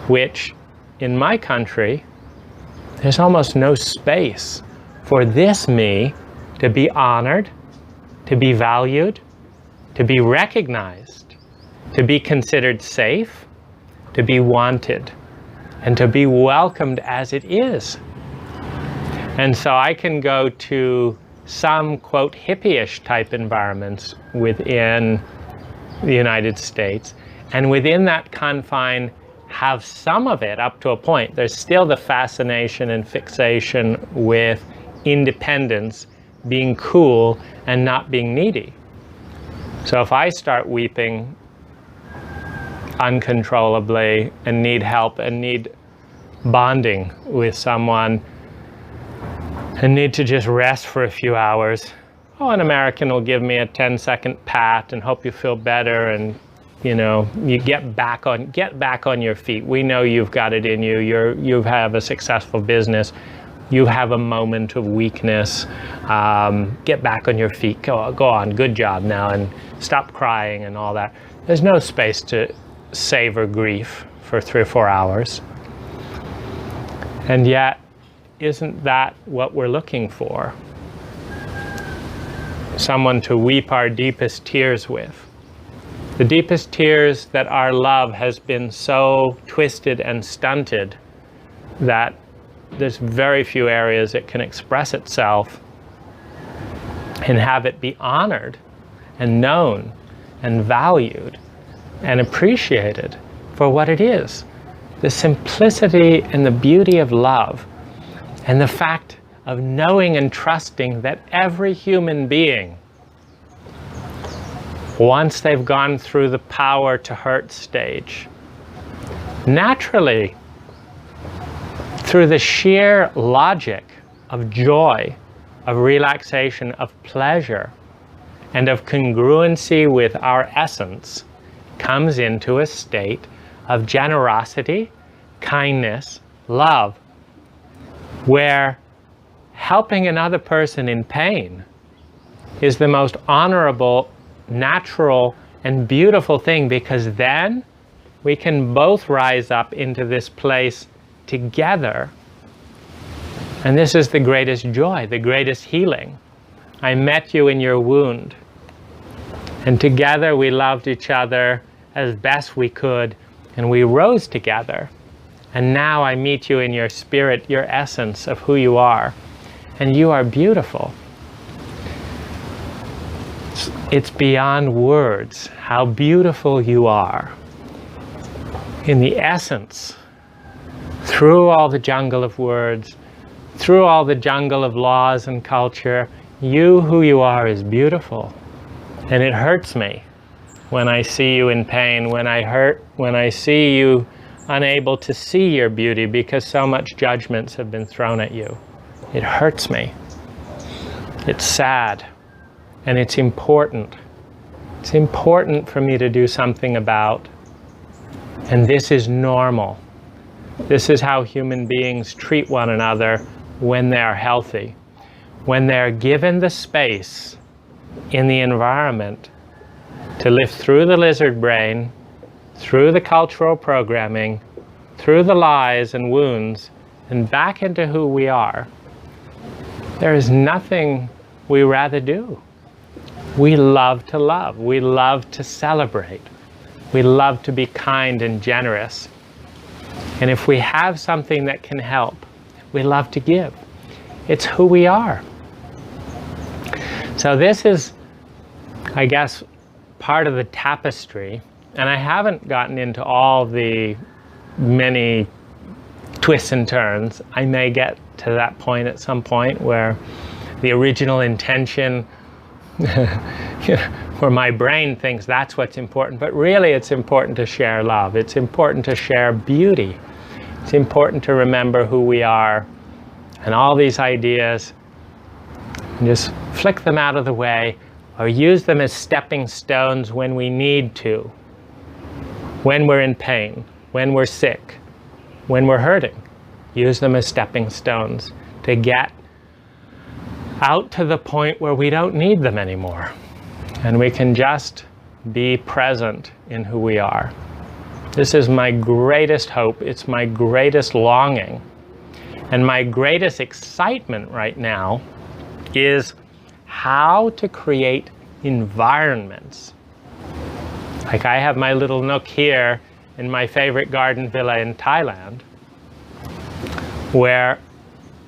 S1: which in my country, there's almost no space for this me to be honored, to be valued, to be recognized, to be considered safe, to be wanted, and to be welcomed as it is. And so I can go to some, quote, hippie-ish type environments within the United States, and within that confine have some of it up to a point. There's still the fascination and fixation with independence, being cool, and not being needy. So if I start weeping uncontrollably and need help and need bonding with someone and need to just rest for a few hours, oh, an American will give me a 10-second pat and hope you feel better, and you get back on your feet. We know you've got it in you. You have a successful business. You have a moment of weakness. Get back on your feet. Go on. Good job now, and stop crying and all that. There's no space to savor grief for 3 or 4 hours. And yet, isn't that what we're looking for? Someone to weep our deepest tears with. The deepest tears that our love has been so twisted and stunted that there's very few areas it can express itself and have it be honored and known and valued and appreciated for what it is. The simplicity and the beauty of love, and the fact of knowing and trusting that every human being, once they've gone through the power to hurt stage, naturally, through the sheer logic of joy, of relaxation, of pleasure, and of congruency with our essence, comes into a state of generosity, kindness, love, where helping another person in pain is the most honorable, natural, and beautiful thing, because then we can both rise up into this place together. And this is the greatest joy, the greatest healing. I met you in your wound, and together we loved each other as best we could, and we rose together. And now I meet you in your spirit, your essence of who you are, and you are beautiful. It's beyond words how beautiful you are. In the essence, through all the jungle of words, through all the jungle of laws and culture, you who you are is beautiful. And it hurts me when I see you in pain, when I see you unable to see your beauty because so much judgments have been thrown at you. It hurts me. It's sad. And it's important. It's important for me to do something about. And this is normal. This is how human beings treat one another when they are healthy. When they're given the space in the environment to live through the lizard brain, through the cultural programming, through the lies and wounds, and back into who we are, there is nothing we rather do. We love to love. We love to celebrate. We love to be kind and generous. And if we have something that can help, we love to give. It's who we are. So this is, I guess, part of the tapestry. And I haven't gotten into all the many twists and turns. I may get to that point at some point where the original intention where my brain thinks that's what's important, but really it's important to share love. It's important to share beauty. It's important to remember who we are, and all these ideas, and just flick them out of the way or use them as stepping stones when we need to, when we're in pain, when we're sick, when we're hurting. Use them as stepping stones to get out to the point where we don't need them anymore, and we can just be present in who we are. This is my greatest hope. It's my greatest longing, and my greatest excitement right now is how to create environments. Like I have my little nook here in my favorite garden villa in Thailand, where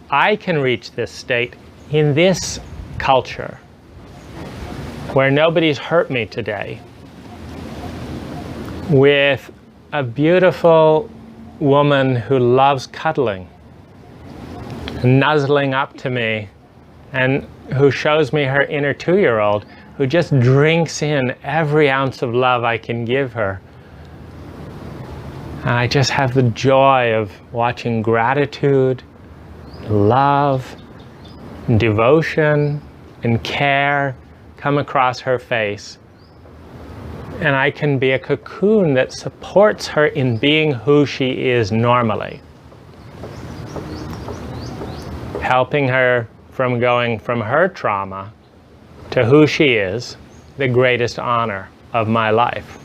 S1: I can reach this state in this culture, where nobody's hurt me today, with a beautiful woman who loves cuddling, nuzzling up to me, and who shows me her inner 2-year-old, who just drinks in every ounce of love I can give her. And I just have the joy of watching gratitude, love, devotion, and care come across her face. And I can be a cocoon that supports her in being who she is normally, helping her from going from her trauma to who she is, the greatest honor of my life.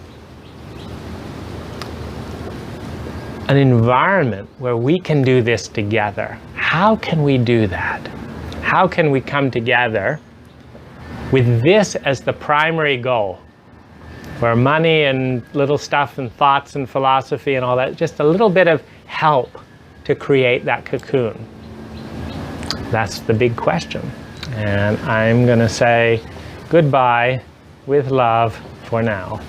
S1: An environment where we can do this together. How can we do that? How can we come together with this as the primary goal? Where money and little stuff and thoughts and philosophy and all that, just a little bit of help to create that cocoon. That's the big question. And I'm going to say goodbye with love for now.